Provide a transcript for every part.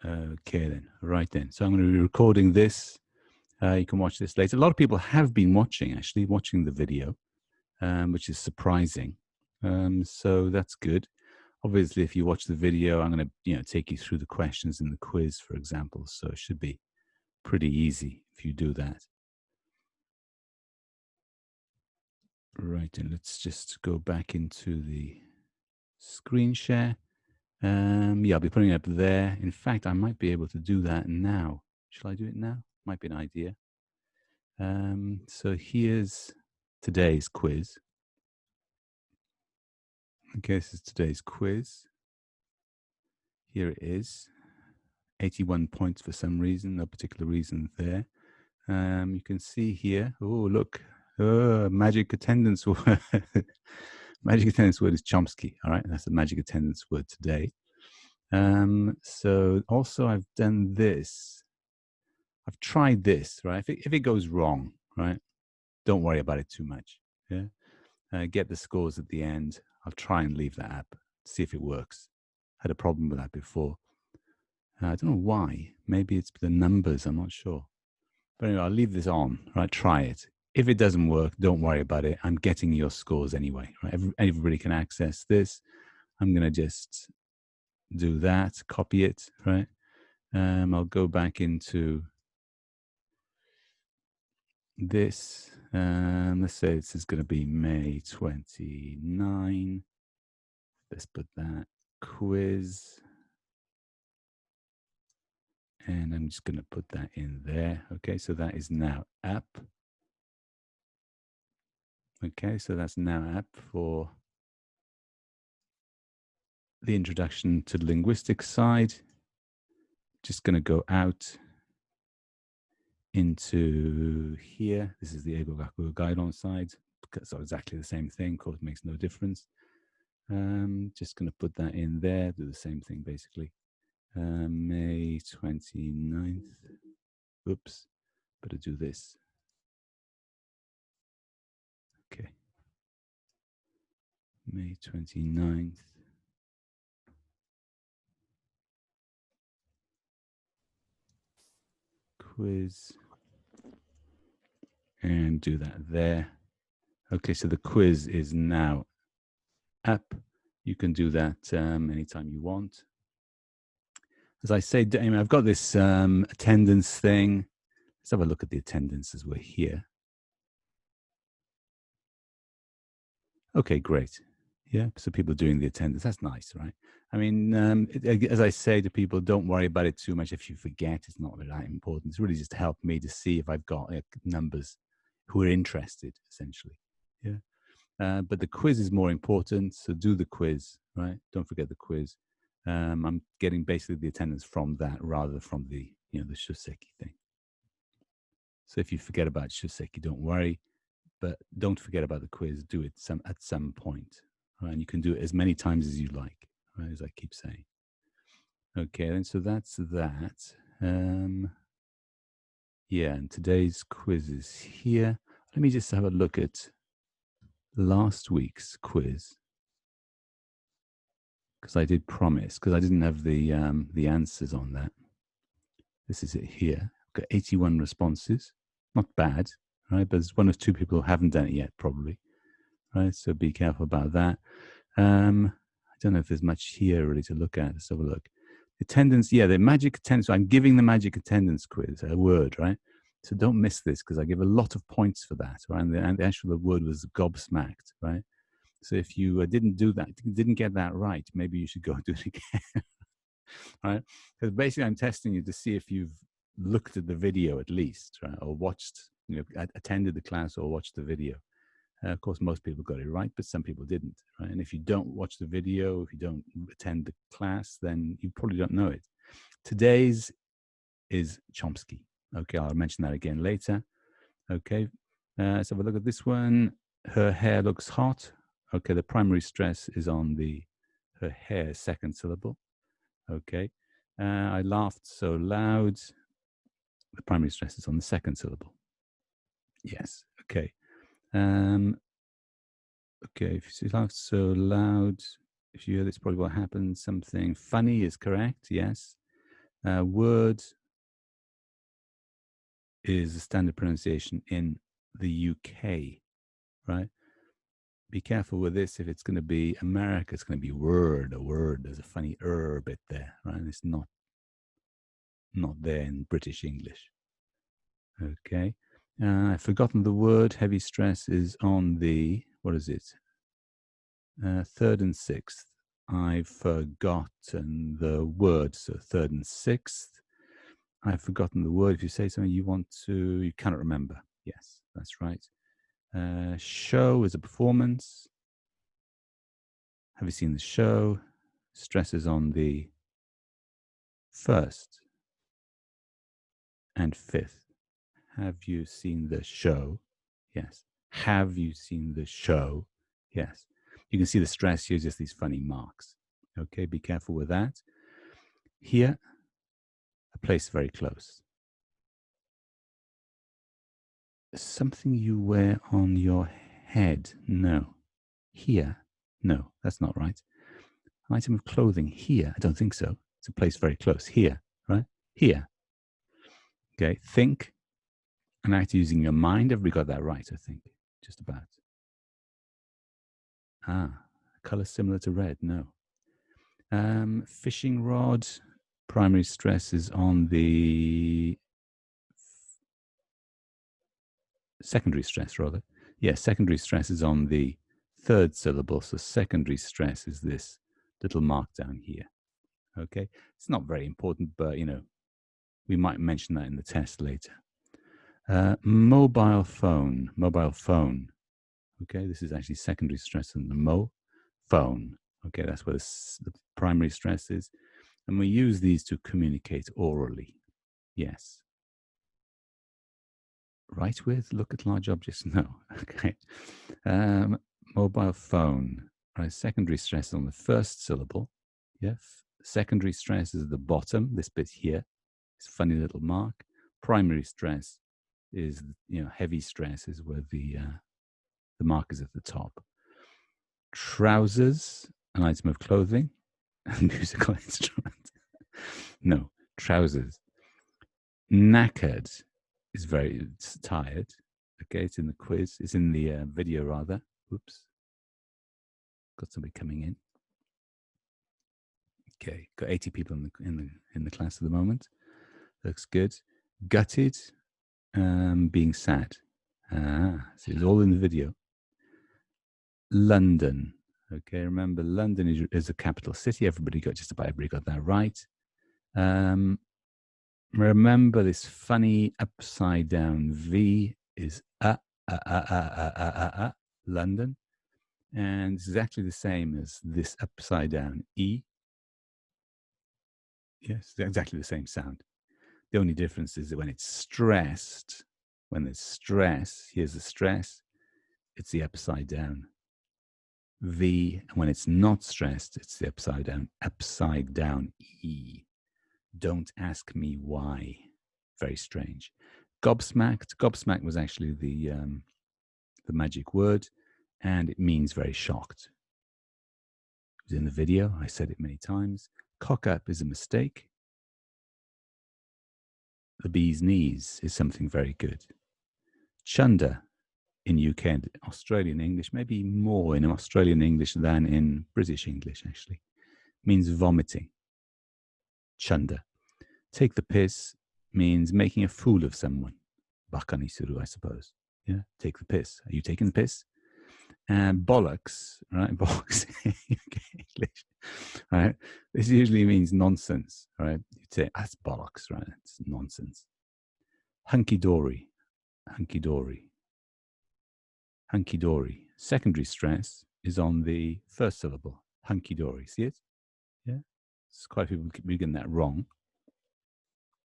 Okay then, right then. So I'm going to be recording this. You can watch this later. A lot of people have been watching the video, which is surprising. So that's good. Obviously, if you watch the video, I'm going to take you through the questions in the quiz, for example. So it should be pretty easy if you do that. Right, and let's just go back into the screen share. Yeah, I'll be putting it up there. In fact, I might be able to do that now. Shall I do it now? Might be an idea. So here's today's quiz. Okay, this is today's quiz. Here it is. 81 points for some reason, no particular reason there. You can see here, oh, look, magic attendance word. Magic attendance word is Chomsky, all right? That's the magic attendance word today. So also I've done this. I've tried this, right? If it goes wrong, right, don't worry about it too much, yeah? Get the scores at the end. I'll try and leave that up, see if it works. Had a problem with that before. I don't know why. Maybe it's the numbers, I'm not sure. But anyway, I'll leave this on, right? Try it. If it doesn't work, don't worry about it. I'm getting your scores anyway, right? Everybody can access this. I'm going to just do that, copy it, right? I'll go back into this. Let's say this is going to be May 29. Let's put that quiz. And I'm just going to put that in there. Okay, so that is now up. Okay, so that's now up for the introduction to the linguistics side. Just going to go out into here. This is the英語学概論 side. So exactly the same thing. Of course, it makes no difference. Just going to put that in there. Do the same thing basically. May 29th. Oops, better do this. Okay. May 29th. Quiz. And do that there. Okay, so the quiz is now up. You can do that anytime you want. As I say, I've got this attendance thing. Let's have a look at the attendance as we're here. Okay, great. Yeah, so people are doing the attendance. That's nice, right? I mean, as I say to people, don't worry about it too much. If you forget, it's not really that important. It's really just to help me to see if I've got numbers who are interested, essentially. Yeah. But the quiz is more important, so do the quiz, right? Don't forget the quiz. I'm getting basically the attendance from that rather than from the, the Shoseki thing. So if you forget about Shoseki, don't worry, but don't forget about the quiz. Do it at some point, right? And you can do it as many times as you like, right? As I keep saying. Okay, and so that's that. Yeah, and today's quiz is here. Let me just have a look at last week's quiz, because I did promise, because I didn't have the answers on that. This is it here. I've got 81 responses. Not bad, right? But there's one or two people who haven't done it yet, probably, right? So be careful about that. I don't know if there's much here really to look at. Let's have a look. Attendance, yeah, the magic attendance. I'm giving the magic attendance quiz a word, right? So don't miss this, because I give a lot of points for that, right? And the actual word was gobsmacked, right? So if you didn't do that, didn't get that right, maybe you should go and do it again, right? Because basically I'm testing you to see if you've looked at the video at least, right? Or watched, attended the class or watched the video. Of course, most people got it right, but some people didn't, right? And if you don't watch the video, if you don't attend the class, then you probably don't know it. Today's is Chomsky. Okay, I'll mention that again later. Okay, let's have a look at this one. Her hair looks hot. Okay, the primary stress is on her hair, second syllable. Okay, I laughed so loud. The primary stress is on the second syllable. Yes, okay. Okay, if you laugh so loud, if you hear this, probably what happened. Something funny is correct, yes. Word is the standard pronunciation in the UK, right? Be careful with this. If it's going to be America, it's going to be word, a word. There's a funny bit there, right? It's not there in British English. Okay. I've forgotten the word. Heavy stress is on the, what is it? Third and sixth. I've forgotten the word. So third and sixth. I've forgotten the word. If you say something you cannot remember. Yes, that's right. Show is a performance. Have you seen the show? Stress is on the first and fifth. Have you seen the show? Yes. Have you seen the show? Yes. You can see the stress here, just these funny marks. Okay, be careful with that. Here, a place very close. Something you wear on your head. No. Here. No, that's not right. Item of clothing. Here. I don't think so. It's a place very close. Here, right? Here. Okay, think and act using your mind. Everybody got that right, I think. Just about. Color similar to red. No. Fishing rod. Primary stress is on the secondary stress, rather. Yeah, secondary stress is on the third syllable. So secondary stress is this little mark down here. Okay. It's not very important, but, we might mention that in the test later. Mobile phone. Okay, this is actually secondary stress on the phone. Okay, that's where the primary stress is. And we use these to communicate orally. Yes. Write with, look at large objects. No. Okay. Mobile phone. Right. Secondary stress on the first syllable. Yeah. Secondary stress is at the bottom, this bit here. This funny little mark. Primary stress is, heavy stress is where the mark is at the top. Trousers, an item of clothing. Musical instrument. No, trousers. Knackered is very tired. Okay, it's in the quiz. It's in the video, rather. Oops. Got somebody coming in. Okay, got 80 people in the class at the moment. Looks good. Gutted, being sad. So it's all in the video. London. Okay, remember London is a capital city. Just about everybody got that right. Remember this funny upside down V is London. And it's exactly the same as this upside down E. Yes, exactly the same sound. The only difference is that when it's stressed, here's the stress, it's the upside down V. And when it's not stressed, it's the upside down E. Don't ask me why. Very strange. Gobsmacked. Gobsmacked was actually the magic word, and it means very shocked. It was in the video. I said it many times. Cock up is a mistake. The bee's knees is something very good. Chunder in UK and Australian English, maybe more in Australian English than in British English, actually, means vomiting. Chunder. Take the piss means making a fool of someone. Baka ni suru, I suppose. Yeah, take the piss. Are you taking the piss? And bollocks, right? Bollocks in UK English, right? This usually means nonsense, right? You say, that's bollocks, right? It's nonsense. Hunky-dory. Secondary stress is on the first syllable. Hunky-dory. See it? Yeah. It's quite a few people keep getting that wrong.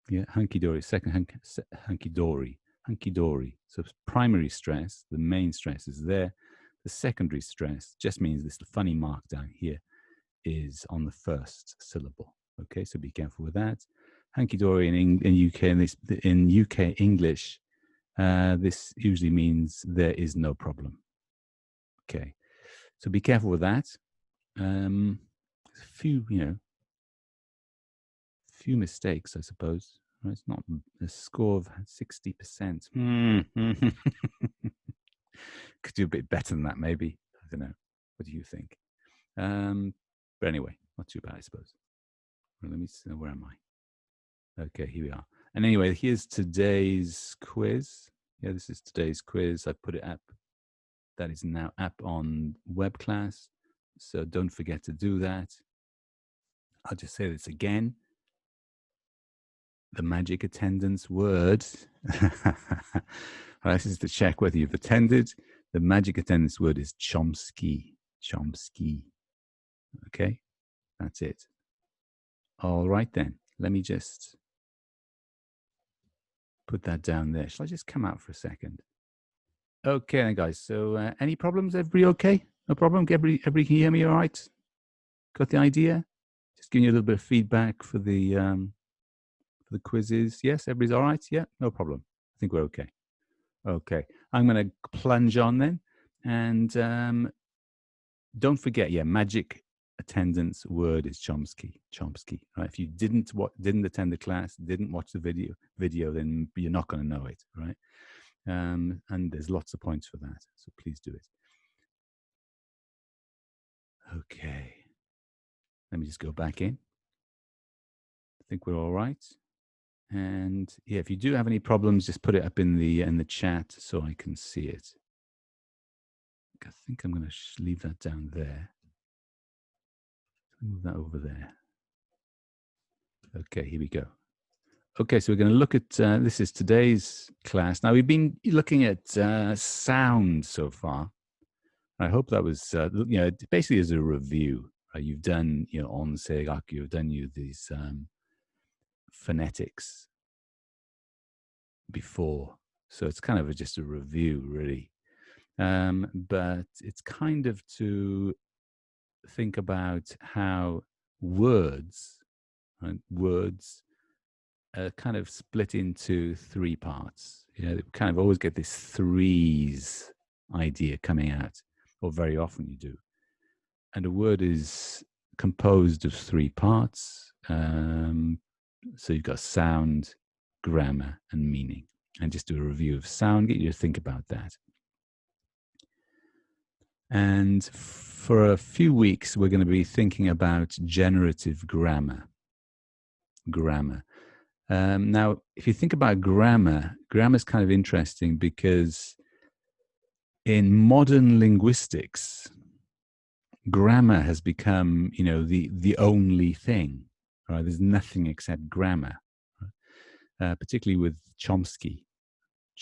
Yeah, hunky-dory. Hunky-dory. So primary stress, the main stress is there. The secondary stress just means this funny mark down here is on the first syllable. Okay, so be careful with that. Hunky-dory in UK English, this usually means there is no problem. Okay, so be careful with that. A few few mistakes, I suppose. It's not a score of 60%. Could do a bit better than that, maybe. I don't know. What do you think? But anyway, not too bad, I suppose. Well, let me see. Where am I? Okay, here we are. And anyway, here's today's quiz. Yeah, this is today's quiz. I put it up. That is now up on web class. So don't forget to do that. I'll just say this again. The magic attendance word. This is to check whether you've attended. The magic attendance word is Chomsky. Chomsky. Okay, that's it. All right then. Let me just put that down there. Shall I just come out for a second? Okay, then, guys. So, any problems? Everybody okay? No problem. Everybody can hear me all right? Got the idea? Just giving you a little bit of feedback for the quizzes. Yes, everybody's all right? Yeah, no problem. I think we're okay. Okay, I'm going to plunge on then. And don't forget, magic attendance word is Chomsky. Chomsky. Right? If you didn't attend the class, didn't watch the video, then you're not going to know it, right? And there's lots of points for that, so please do it. Okay. Let me just go back in. I think we're all right. And yeah, if you do have any problems, just put it up in the chat so I can see it. I think I'm going to leave that down there. Move that over there. Okay, here we go. Okay, so we're going to look at, this is today's class. Now, we've been looking at sound so far. I hope that was, basically as a review. Right? You've done, onsegak, you've done these phonetics before. So it's kind of just a review, really. But it's kind of to think about how words kind of split into three parts. You kind of always get this threes idea coming out, or very often you do. And a word is composed of three parts. So you've got sound, grammar, and meaning. And just do a review of sound, get you to think about that. And for a few weeks, we're going to be thinking about generative grammar. Now, if you think about grammar is kind of interesting because in modern linguistics, grammar has become, the only thing. Right? There's nothing except grammar, right? Particularly with Chomsky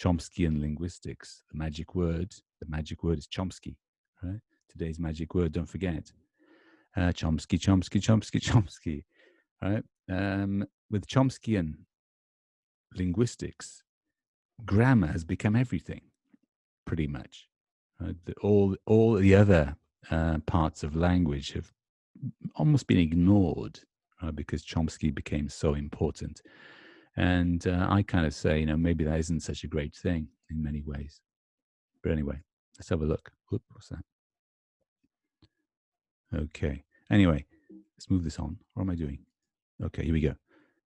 and linguistics. The magic word is Chomsky. Right? Today's magic word, don't forget. Chomsky. Right? With Chomskyan linguistics, grammar has become everything, pretty much. Right? All the other parts of language have almost been ignored because Chomsky became so important. And I kind of say, maybe that isn't such a great thing in many ways. But anyway, let's have a look. Whoop, what's that? Okay. Anyway, let's move this on. What am I doing? Okay, here we go.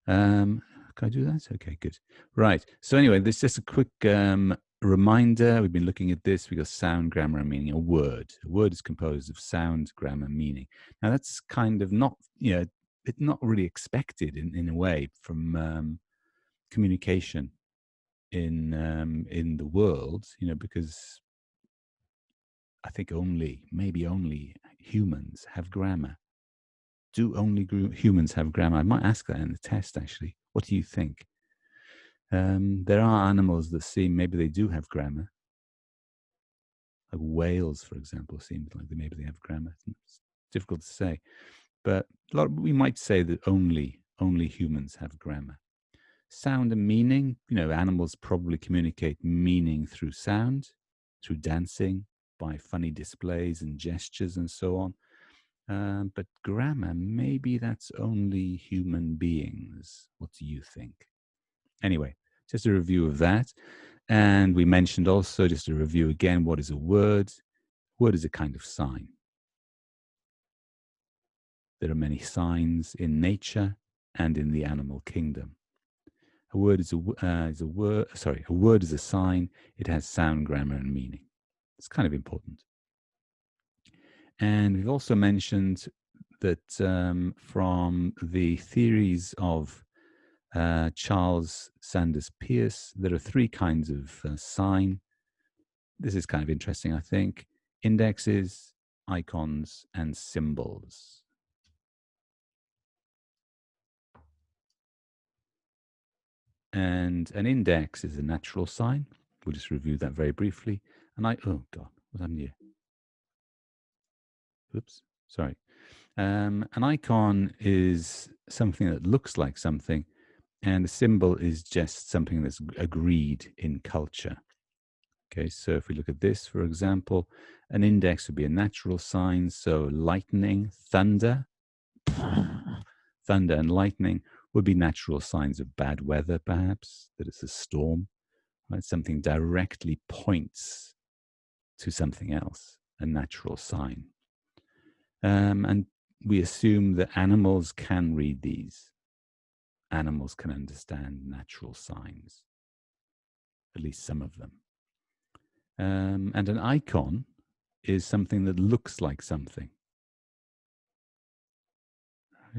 Can I do that? Okay, good. Right. So anyway, this is just a quick reminder. We've been looking at this. We've got sound, grammar, and meaning. A word is composed of sound, grammar, meaning. Now that's kind of not, it's not really expected in a way from communication in the world, because I think maybe only humans have grammar. Do only humans have grammar? I might ask that in the test, actually. What do you think? There are animals that seem, maybe they do have grammar. Like whales, for example, seems like maybe they have grammar. It's difficult to say. But we might say that only humans have grammar. Sound and meaning, animals probably communicate meaning through sound, through dancing, by funny displays and gestures and so on. But grammar, maybe that's only human beings. What do you think? Anyway, just a review of that. And we mentioned also, just a review again, what is a word? Word is a kind of sign. There are many signs in nature. and in the animal kingdom. A word is a word. Sorry, a word is a sign. It has sound, grammar, and meaning. It's kind of important. And we've also mentioned that from the theories of Charles Sanders Peirce, there are three kinds of sign. This is kind of interesting, I think. Indexes, icons, and symbols. And an index is a natural sign. We'll just review that very briefly. And oh God, what happened here? Oops, sorry. An icon is something that looks like something, and a symbol is just something that's agreed in culture. Okay, so if we look at this, for example, an index would be a natural sign. So lightning, thunder, thunder and lightning would be natural signs of bad weather, perhaps, that it's a storm, right? Something directly points to something else, a natural sign. And we assume that animals can read these. Animals can understand natural signs, at least some of them. And an icon is something that looks like something.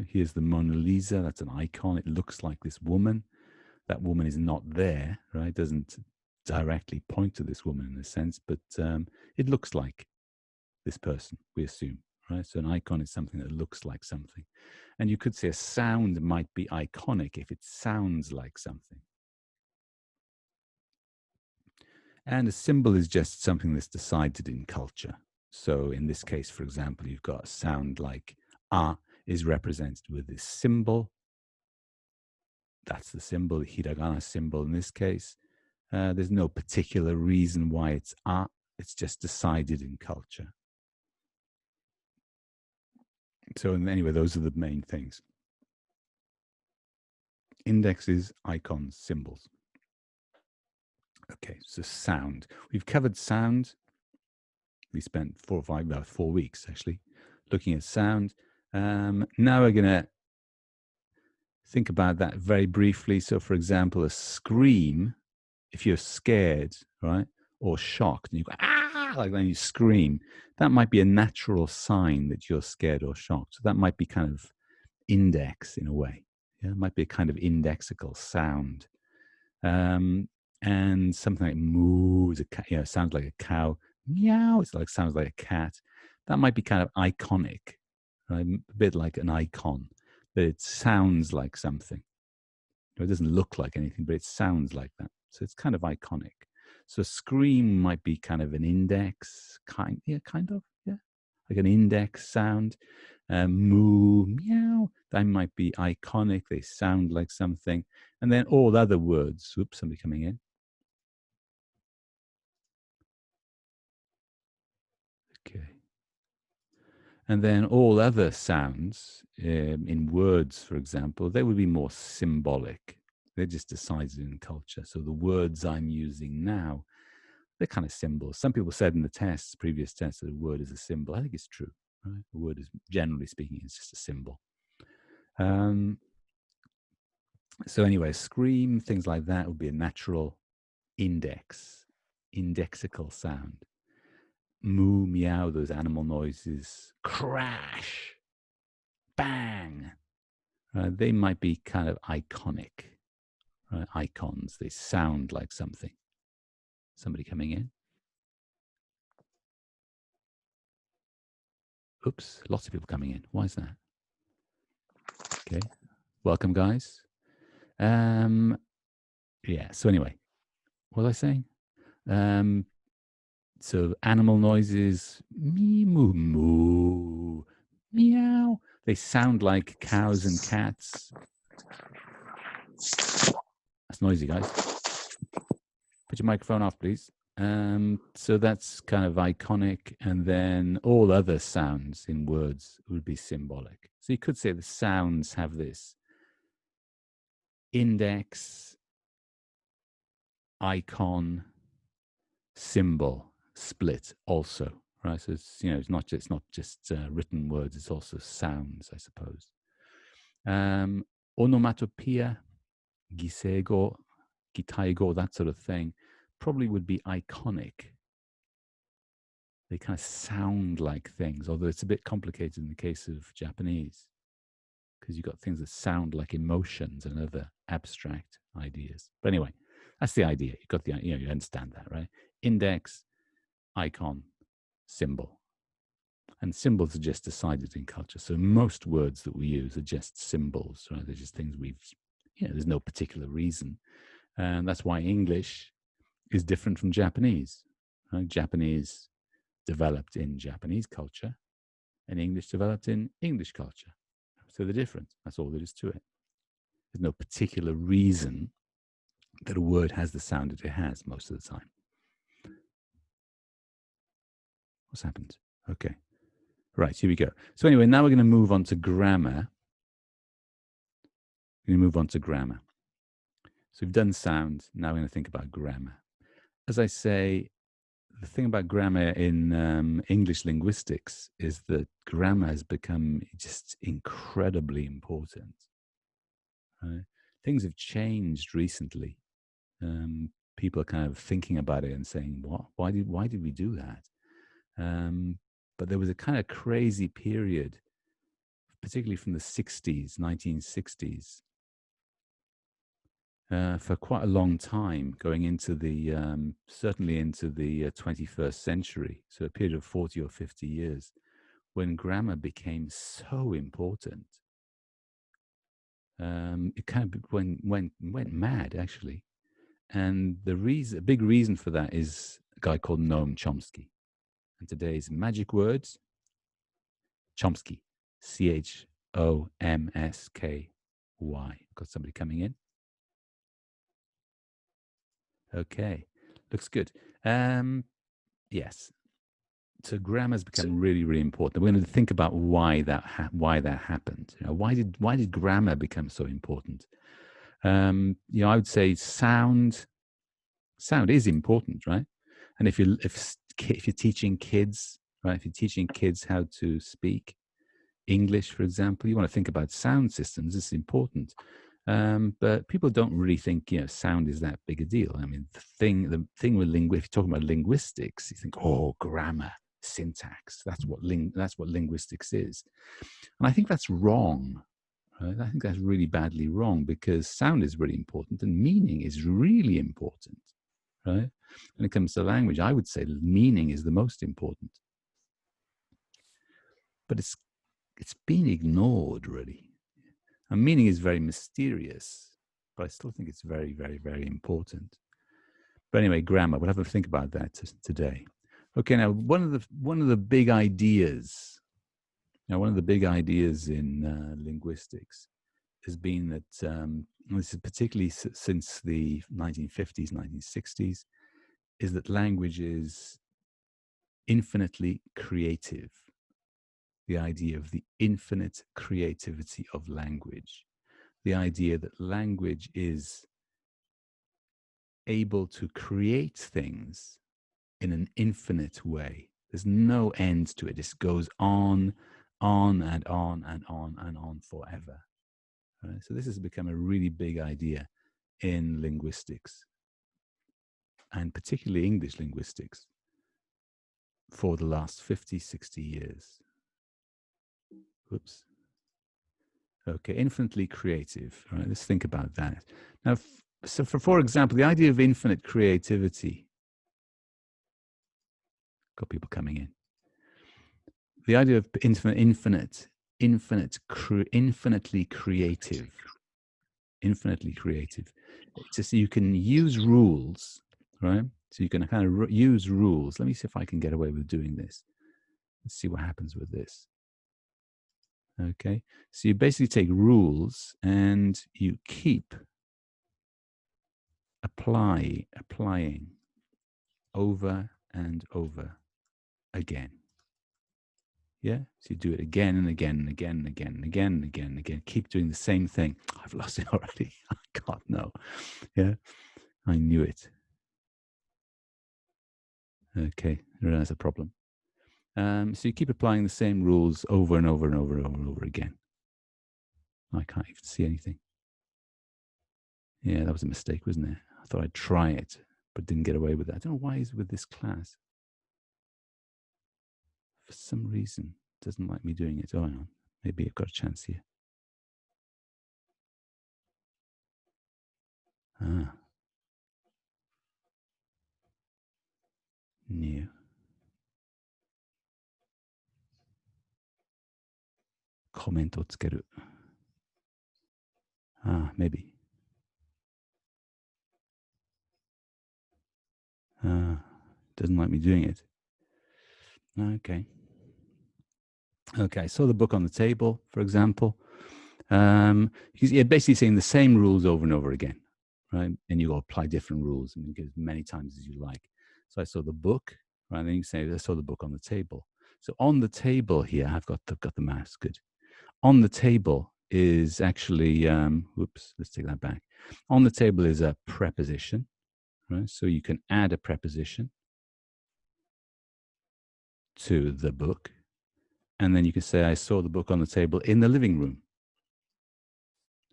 Here's the Mona Lisa. That's an icon. It looks like this woman. That woman is not there, right? It doesn't directly point to this woman in a sense, but it looks like this person, we assume, right? So an icon is something that looks like something. And you could say a sound might be iconic if it sounds like something. And a symbol is just something that's decided in culture. So in this case, for example, you've got a sound like a is represented with this symbol. That's the symbol, the hiragana symbol in this case. There's no particular reason why it's a. It's just decided in culture. So anyway, those are the main things. Indexes, icons, symbols. Okay, so sound. We've covered sound. We spent 4 weeks actually looking at sound. Now we're going to think about that very briefly. So for example, a scream, if you're scared, right, or shocked, and you go, ah, like then you scream, that might be a natural sign that you're scared or shocked. So that might be kind of index in a way. Yeah, it might be a kind of indexical sound. And something like moo is sounds like a cow. Meow, sounds like a cat. That might be kind of iconic, right? A bit like an icon, that it sounds like something. It doesn't look like anything, but it sounds like that. So it's kind of iconic. So scream might be kind of an index, kind of, like an index sound. Moo, meow, that might be iconic. They sound like something. And then all other words. Oops, somebody coming in. Okay. And then all other sounds in words, for example, they would be more symbolic. They're just decided in culture. So the words I'm using now, they're kind of symbols. Some people said in the previous tests, that a word is a symbol. I think it's true. Right? A word is, generally speaking, is just a symbol. So anyway, scream, things like that would be a natural indexical sound. Moo, meow, those animal noises. Crash, bang. They might be kind of iconic, right? Icons. They sound like something. Somebody coming in. Oops, lots of people coming in. Why is that? Okay, welcome, guys. Yeah, so anyway, what was I saying? So animal noises, me, moo, moo, meow. They sound like cows and cats. That's noisy, guys. Put your microphone off, please. So that's kind of iconic. And then all other sounds in words would be symbolic. So you could say the sounds have this index, icon, symbol split also, right? So it's not just written words; it's also sounds, I suppose. Onomatopoeia, gisego, gitaigo, that sort of thing, probably would be iconic. They kind of sound like things, although it's a bit complicated in the case of Japanese, because you've got things that sound like emotions and other abstract ideas. But anyway, that's the idea. You've got the, you understand that, right? Index, icon, symbol. And symbols are just decided in culture. So most words that we use are just symbols, right? They're just things there's no particular reason. And that's why English is different from Japanese. Right? Japanese developed in Japanese culture, and English developed in English culture. So they're different. That's all there is to it. There's no particular reason that a word has the sound that it has most of the time. What's happened? Okay. Right, here we go. So anyway, now we're going to move on to grammar. We're going to move on to grammar. So we've done sound. Now we're going to think about grammar. As I say, the thing about grammar in English linguistics is that grammar has become just incredibly important. Right? Things have changed recently. People are kind of thinking about it and saying, "What? Why did we do that?" But there was a kind of crazy period, particularly from the 60s, 1960s, for quite a long time, going into the, certainly into the 21st century, so a period of 40 or 50 years, when grammar became so important. It kind of went mad, actually. And a big reason for that is a guy called Noam Chomsky. And today's magic words, Chomsky, Chomsky. Got somebody coming in. Okay, looks good. Yes. So grammar has become really, really important. We're going to think about why that happened. Why did grammar become so important? I would say sound is important, right? And if you're teaching kids, right, if you're teaching kids how to speak English, for example, you want to think about sound systems. It's important. But people don't really think, sound is that big a deal. I mean, the thing with if you're talking about linguistics, you think, oh, grammar, syntax. That's what linguistics is. And I think that's wrong. Right? I think that's really badly wrong, because sound is really important and meaning is really important. Right? When it comes to language, I would say meaning is the most important. But it's been ignored, really. And meaning is very mysterious, but I still think it's very, very, very important. But anyway, grammar, we'll have to think about that today. Okay, now one of the big ideas, in linguistics has been that, this is particularly since the 1950s, 1960s, is that language is infinitely creative. The idea of the infinite creativity of language. The idea that language is able to create things in an infinite way. There's no end to it. It just goes on and on and on and on forever. Right? So this has become a really big idea in linguistics, and particularly English linguistics, for the last 50, 60 years. Whoops. Okay, infinitely creative. All right, let's think about that. Now, so for example, the idea of infinite creativity. Got people coming in. The idea of infinitely creative. Infinitely creative. It's just you can use rules, right? So you can kind of use rules. Let me see if I can get away with doing this. Let's see what happens with this. Okay, so you basically take rules and you keep applying over and over again. Yeah, so you do it again and again and again and again and again and again and again. Keep doing the same thing. I've lost it already. God, no. Yeah, I knew it. Okay, that's a problem. So you keep applying the same rules over and over and over and over and over again. I can't even see anything. Yeah, that was a mistake, wasn't it? I thought I'd try it, but didn't get away with that. I don't know why he's with this class. For some reason, doesn't like me doing it. Oh, hang on. Maybe I've got a chance here. Ah. New. Comment をつける. Ah, maybe. Doesn't like me doing it. Okay. Okay, I saw the book on the table, for example. You're basically saying the same rules over and over again, right? And you apply different rules and as many times as you like. So I saw the book, right? And then you say, I saw the book on the table. So on the table here, I've got the mouse, good. On the table is actually, whoops, let's take that back. On the table is a preposition, right? So you can add a preposition to the book. And then you can say, I saw the book on the table in the living room.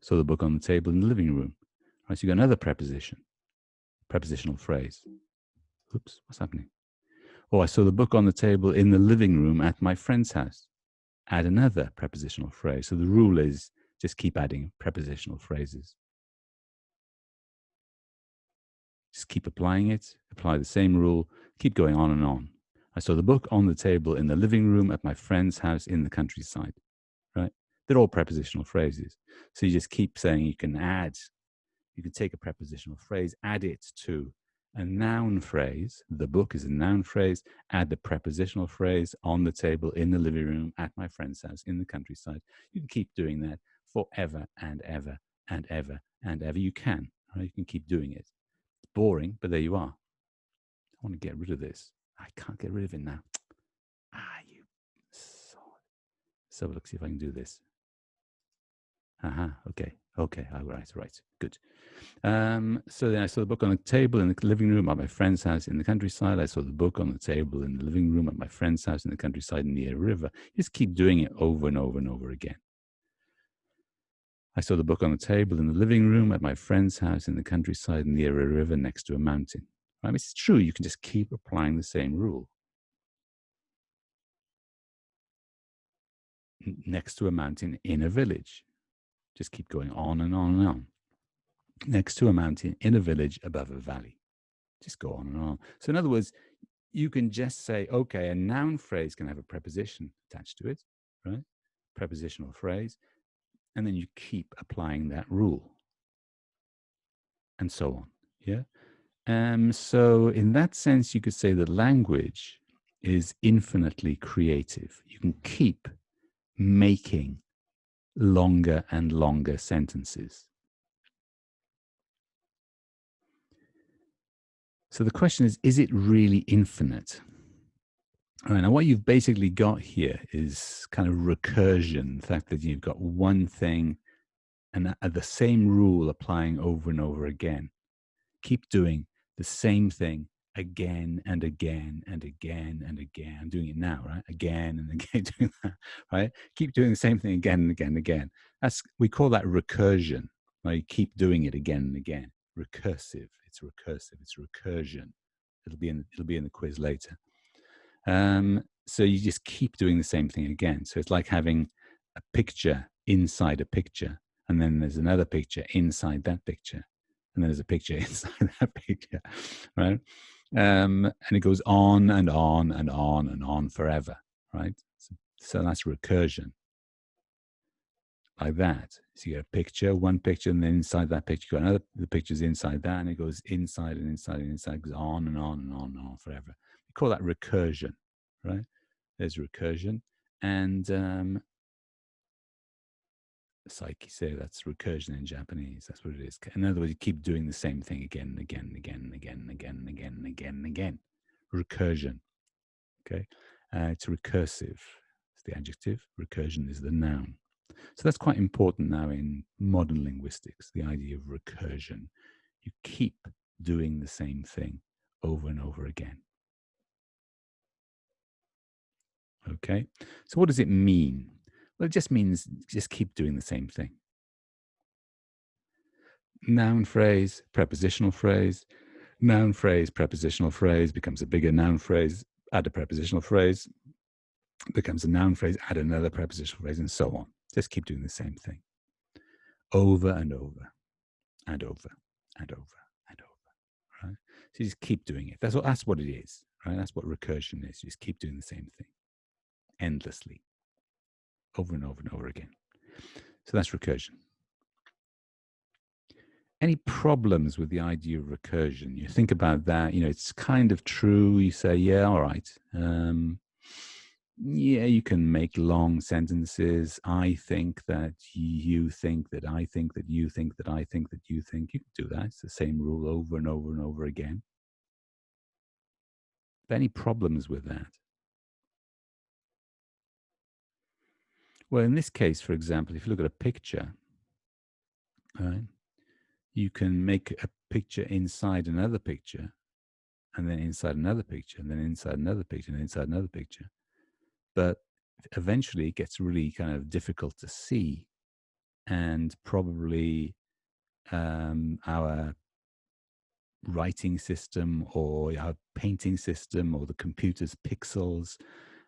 Saw the book on the table in the living room. Right, so you got another preposition, prepositional phrase. Oops, what's happening? Oh, I saw the book on the table in the living room at my friend's house. Add another prepositional phrase. So the rule is just keep adding prepositional phrases. Just keep applying it, apply the same rule, keep going on and on. I saw the book on the table in the living room at my friend's house in the countryside, right? They're all prepositional phrases. So you just keep saying you can take a prepositional phrase, add it to a noun phrase. The book is a noun phrase. Add the prepositional phrase on the table, in the living room, at my friend's house, in the countryside. You can keep doing that forever and ever and ever and ever. You can, right? You can keep doing it. It's boring, but there you are. I want to get rid of this. I can't get rid of it now. You sod. So let's see if I can do this. Okay. Right. Good. So then I saw the book on the table in the living room at my friend's house in the countryside. I saw the book on the table in the living room at my friend's house in the countryside near a river. Just keep doing it over and over and over again. I saw the book on the table in the living room at my friend's house in the countryside near a river next to a mountain. I mean, it's true. You can just keep applying the same rule. Next to a mountain in a village. Just keep going on and on and on. Next to a mountain in a village above a valley. Just go on and on. So in other words, you can just say, okay, a noun phrase can have a preposition attached to it, right? Prepositional phrase. And then you keep applying that rule. And so on. Yeah. So in that sense, you could say that language is infinitely creative. You can keep making longer and longer sentences. So the question is it really infinite? All right, now what you've basically got here is kind of recursion, the fact that you've got one thing and the same rule applying over and over again. Keep doing the same thing again and again and again and again. I'm doing it now, right? Again and again, doing that, right? Keep doing the same thing again and again and again. We call that recursion, right? You keep doing it again and again. Recursive. It's recursive. It's recursion. It'll be in the quiz later. So you just keep doing the same thing again. So it's like having a picture inside a picture, and then there's another picture inside that picture, and then there's a picture inside that picture, right? And it goes on and on and on and on forever, right? So that's recursion. Like that. So you get a picture, one picture, and then inside that picture, you got another, the picture's inside that, and it goes inside and inside and inside, it goes on and on and on and on forever. We call that recursion, right? There's recursion. And Psyche say that's recursion in Japanese. That's what it is. In other words, you keep doing the same thing again and again and again and again and again and again and again and again. Recursion. Okay. It's recursive. It's the adjective. Recursion is the noun. So that's quite important now in modern linguistics, the idea of recursion. You keep doing the same thing over and over again. Okay, so what does it mean? Well, it just means just keep doing the same thing. noun phrase, prepositional phrase, noun phrase, prepositional phrase, becomes a bigger noun phrase, add a prepositional phrase, becomes a noun phrase, add another prepositional phrase, and so on. Just keep doing the same thing over and over and over and over and over, right? So you just keep doing it. That's what it is, right? That's what recursion is. You just keep doing the same thing endlessly, over and over and over again. So that's recursion. Any problems with the idea of recursion? You think about that, it's kind of true. You say, yeah, all right. Yeah, you can make long sentences. I think that you think that I think that you think that I think that you think. You can do that. It's the same rule over and over and over again. But any problems with that? Well, in this case, for example, if you look at a picture, right, you can make a picture inside another picture, and then inside another picture, and then inside another picture, and inside another picture. But eventually it gets really kind of difficult to see, and probably our writing system or our painting system or the computer's pixels,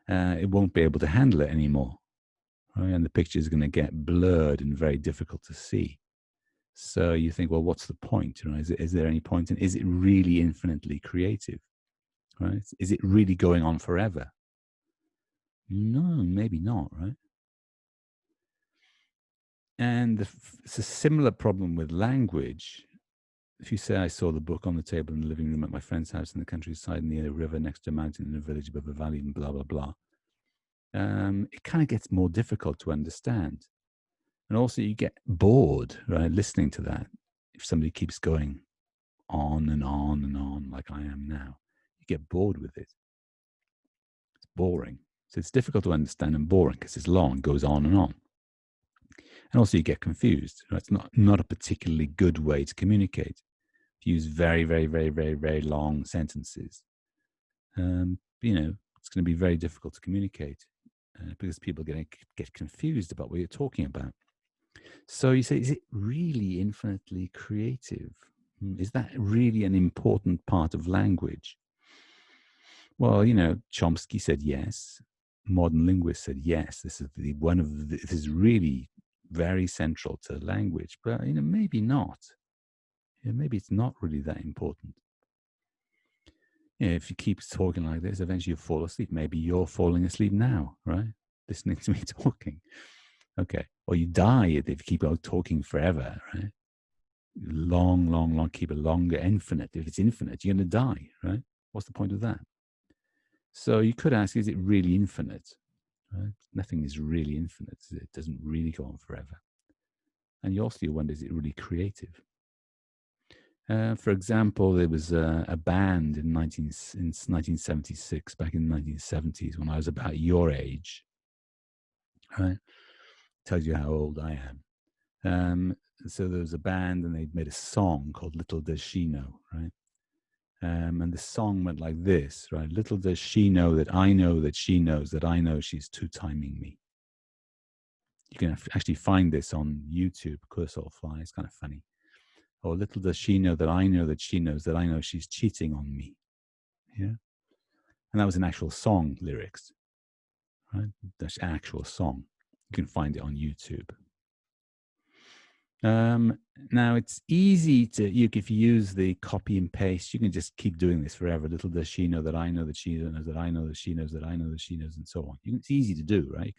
it won't be able to handle it anymore, right? And the picture is going to get blurred and very difficult to see. So you think, well, what's the point? Is there any point? And is it really infinitely creative? Right? Is it really going on forever? No, maybe not, right? And it's a similar problem with language. If you say, I saw the book on the table in the living room at my friend's house in the countryside near a river next to a mountain in a village above a valley and blah, blah, blah, it kind of gets more difficult to understand. And also you get bored, right, listening to that. If somebody keeps going on and on and on like I am now, you get bored with it. It's boring. So it's difficult to understand and boring because it's long, it goes on and on. And also you get confused. Right? It's not a particularly good way to communicate. If you use very, very, very, very, very long sentences, it's going to be very difficult to communicate because people are going to get confused about what you're talking about. So you say, is it really infinitely creative? Is that really an important part of language? Well, Chomsky said yes. Modern linguists said yes. This is really very central to language, but maybe not. Maybe it's not really that important. If you keep talking like this, eventually you'll fall asleep. Maybe you're falling asleep now, right? Listening to me talking. Okay. Or you die if you keep on talking forever, right? Long, long, long, keep it longer, infinite. If it's infinite, you're going to die, right? What's the point of that? So you could ask, is it really infinite? Right? Nothing is really infinite. It doesn't really go on forever. And you also wonder, is it really creative? For example, there was a band in 1976, back in the 1970s, when I was about your age. Right? Tells you how old I am. So there was a band, and they'd made a song called "Little Does She Know," right? And the song went like this, right? Little does she know that she knows that I know she's two-timing me. You can actually find this on YouTube, Kursaal Flyers. It's kind of funny. Or little does she know that she knows that I know she's cheating on me. Yeah. And that was an actual song lyrics, right? That's an actual song. You can find it on YouTube. Now it's easy if you use the copy and paste, you can just keep doing this forever. Little does she know that I know that she knows that I know that she knows that I know that she knows, and so on. It's easy to do, right?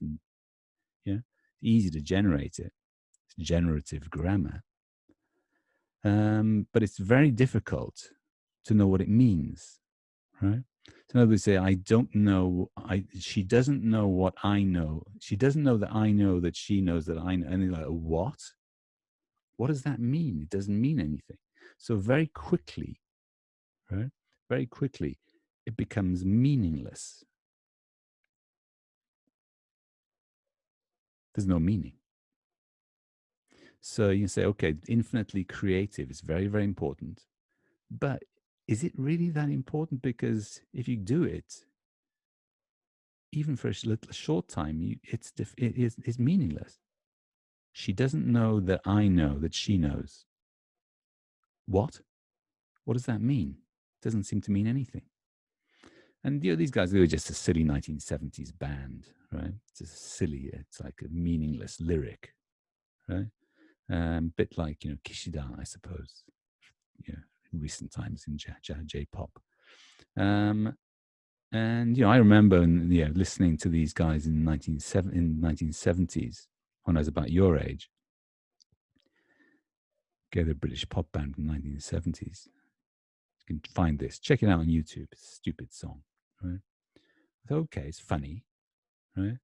It's easy to generate it. It's generative grammar. But it's very difficult to know what it means, right? So in other words, say, I don't know, she doesn't know what I know. She doesn't know that I know that she knows that I know. And you're like, what? What does that mean? It doesn't mean anything. So very quickly, right? Very quickly, it becomes meaningless. There's no meaning. So you say, okay, infinitely creative is very, very important. But is it really that important? Because if you do it, even for a short time, it's meaningless. She doesn't know that I know that she knows. What? What does that mean? It doesn't seem to mean anything. And these guys, they were just a silly 1970s band, right? It's just silly. It's like a meaningless lyric, right? Bit like, Kishida, I suppose, in recent times in J-pop. And, I remember listening to these guys in 1970s when I was about your age. Okay, the British pop band in the 1970s. You can find this. Check it out on YouTube. It's a stupid song, right? Okay, it's funny, right?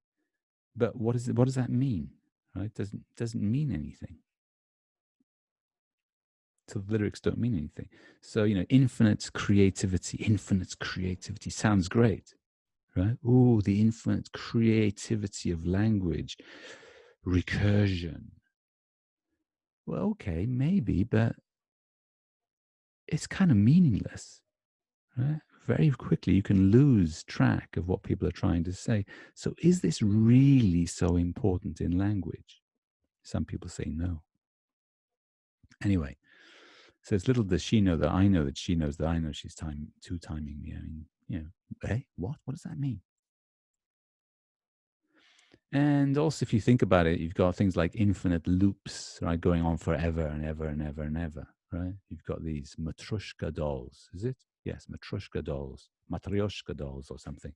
But what does that mean? Right? Doesn't mean anything. So the lyrics don't mean anything. So, infinite creativity sounds great, right? Oh, the infinite creativity of language, recursion. Well, okay, maybe, but it's kind of meaningless, right? Very quickly, you can lose track of what people are trying to say. So is this really so important in language? Some people say no. Anyway, so it's little does she know that I know that she knows that I know she's timing me. I mean, hey, what? What does that mean? And also, if you think about it, you've got things like infinite loops, right, going on forever and ever and ever and ever, right? You've got these Matryoshka dolls, is it? Yes, Matryoshka dolls or something,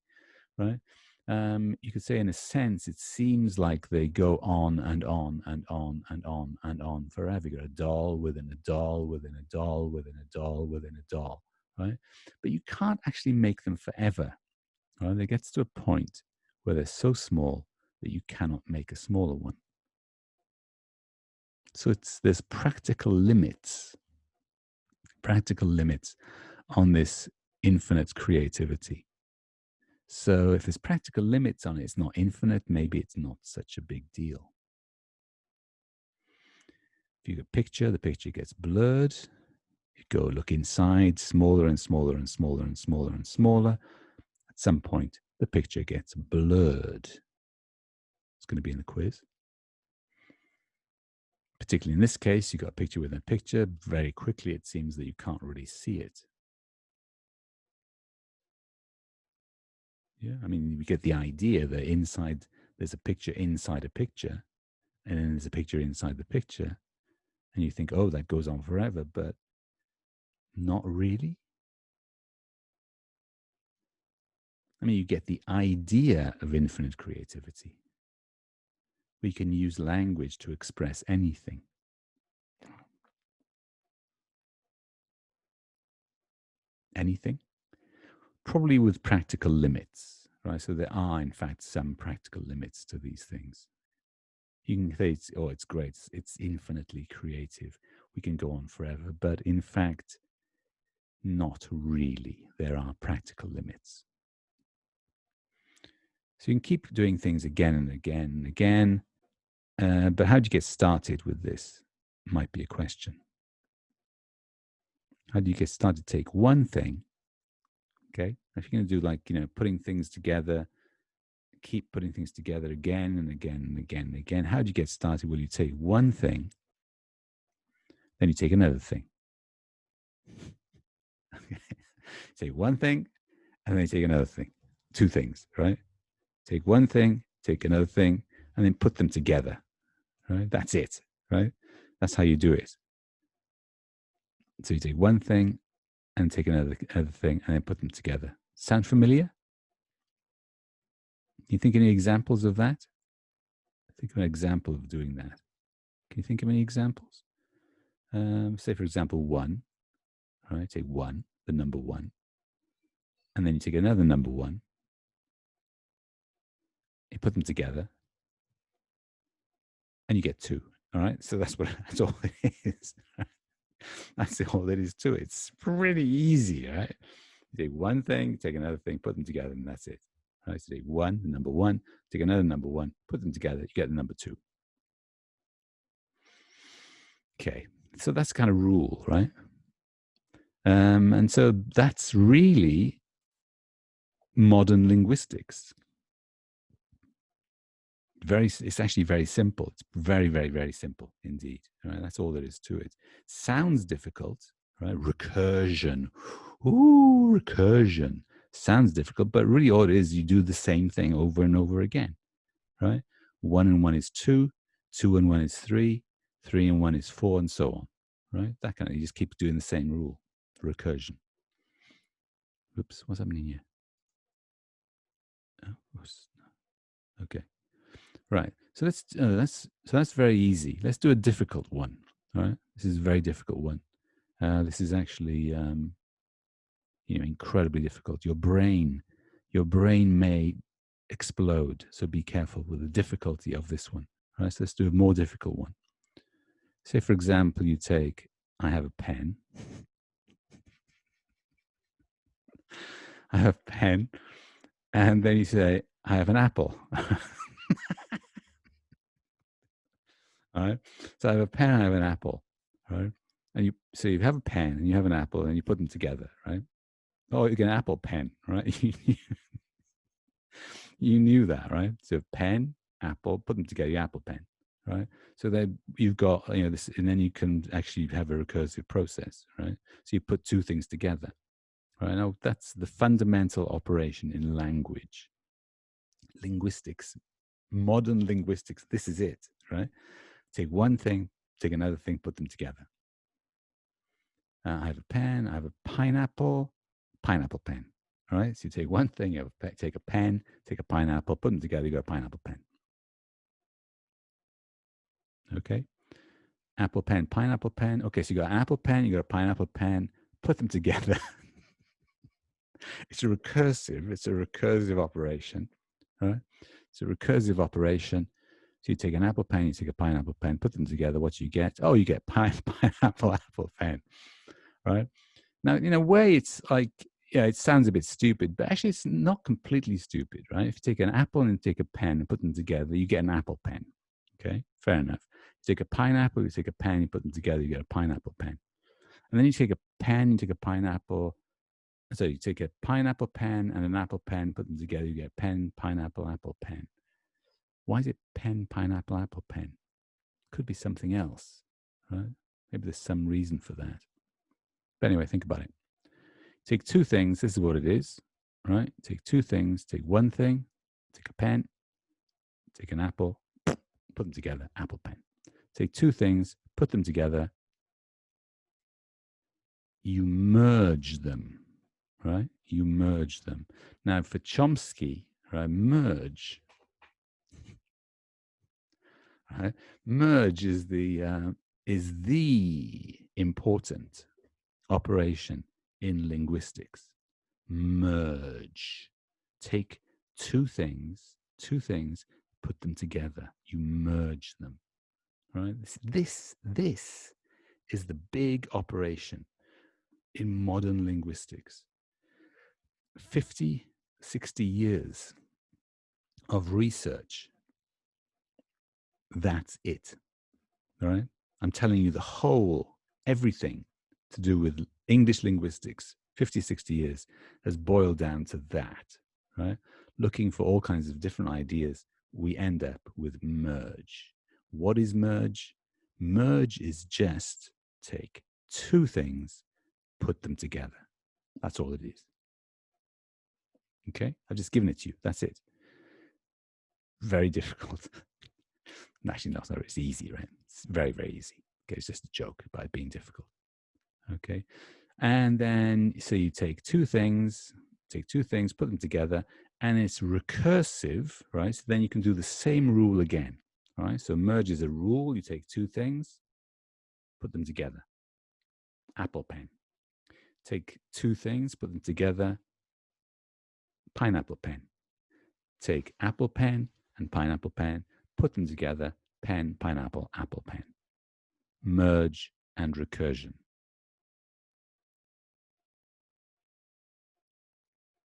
right? You could say, in a sense, it seems like they go on and on and on and on and on forever. You've got a doll within a doll within a doll within a doll within a doll, right? But you can't actually make them forever, right? It gets to a point where they're so small that you cannot make a smaller one. So there's practical limits on this infinite creativity. So if there's practical limits on it, it's not infinite, maybe it's not such a big deal. If you get a picture, the picture gets blurred. You go look inside, smaller and smaller and smaller and smaller and smaller. At some point, the picture gets blurred. It's going to be in the quiz. Particularly in this case, you've got a picture within a picture. Very quickly, it seems that you can't really see it. Yeah, I mean, you get the idea that there's a picture inside a picture, and then there's a picture inside the picture, and you think, oh, that goes on forever, but not really. I mean, you get the idea of infinite creativity. We can use language to express anything. Anything? Probably with practical limits, right? So there are, in fact, some practical limits to these things. You can say, it's great, it's infinitely creative, we can go on forever, but in fact, not really. There are practical limits. So you can keep doing things again and again and again, but how do you get started with this? Might be a question. How do you get started to take one thing, okay? If you're going to do putting things together, keep putting things together again and again and again and again. How do you get started? Well, you take one thing, then you take another thing. Take one thing, and then you take another thing. Two things, right? Take one thing, take another thing, and then put them together, right? That's it, right? That's how you do it. So you take one thing and take another thing and then put them together. Sound familiar? Can you think of any examples of that? Think of an example of doing that. Can you think of any examples? Say, for example, one. All right, take one, the number one. And then you take another number one. You put them together. And you get two. All right, so that's all it is. That's all there is to it. It's pretty easy, right? You take one thing, take another thing, put them together, and that's it. All right, so take one, the number one, take another number one, put them together, you get the number two. Okay, so that's kind of rule, right? And so that's really modern linguistics. It's actually very simple. It's very, very, very simple indeed. Right? That's all there is to it. Sounds difficult, right? Recursion. Ooh, recursion. Sounds difficult, but really all it is, you do the same thing over and over again, right? 1 and 1 is 2, 2 and 1 is 3, 3 and 1 is 4, and so on, right? That kind of, you just keep doing the same rule, recursion. Oops, what's happening here? Oh, okay, right. So that's very easy. Let's do a difficult one. All right, this is a very difficult one. This is actually incredibly difficult. Your brain may explode. So be careful with the difficulty of this one. All right, so let's do a more difficult one. Say, for example, you take, I have a pen. I have a pen. And then you say, I have an apple. All right. So I have a pen, I have an apple. Right. And so you have a pen and you have an apple and you put them together, right? Oh, you get an apple pen, right? You knew that, right? So pen, apple, put them together, your apple pen, right? So then you've got, this, and then you can actually have a recursive process, right? So you put two things together, right? Now that's the fundamental operation in language. Linguistics, modern linguistics, this is it, right? Take one thing, take another thing, put them together. I have a pen, I have a pineapple pen. All right, so you take one thing, take a pen, take a pineapple, put them together, you got a pineapple pen. Okay, apple pen, pineapple pen. Okay, so you got an apple pen, you got a pineapple pen, put them together. It's a recursive operation, right? It's a recursive operation. So you take an apple pen, you take a pineapple pen, put them together. What you get? Oh, you get pineapple apple pen, right? Now, in a way, it's like, it sounds a bit stupid, but actually it's not completely stupid, right? If you take an apple and take a pen and put them together, you get an apple pen. Okay, fair enough. You take a pineapple, you take a pen, you put them together, you get a pineapple pen. And then you take a pen, you take a pineapple. So you take a pineapple pen and an apple pen, put them together, you get pen, pineapple, apple pen. Why is it pen, pineapple, apple pen? Could be something else, right? Maybe there's some reason for that. But anyway, think about it. Take two things. This is what it is, right? Take two things. Take one thing. Take a pen. Take an apple. Put them together. Apple pen. Take two things. Put them together. You merge them, right? You merge them. Now, for Chomsky, right? Merge, right? Merge is the important operation in linguistics. Merge. Take two things, put them together. You merge them, right? This is the big operation in modern linguistics. 50, 60 years of research. That's it, all right? I'm telling you everything to do with English linguistics, 50, 60 years has boiled down to that, right? Looking for all kinds of different ideas, we end up with merge. What is merge? Merge is just take two things, put them together. That's all it is. Okay? I've just given it to you. That's it. Very difficult. Actually, no, sorry, it's easy, right? It's very, very easy. Okay, it's just a joke about it being difficult. Okay. And then, so you take two things, put them together, and it's recursive, right? So then you can do the same rule again, all right? So merge is a rule. You take two things, put them together. Apple pen. Take two things, put them together. Pineapple pen. Take apple pen and pineapple pen, put them together. Pen, pineapple, apple pen. Merge and recursion.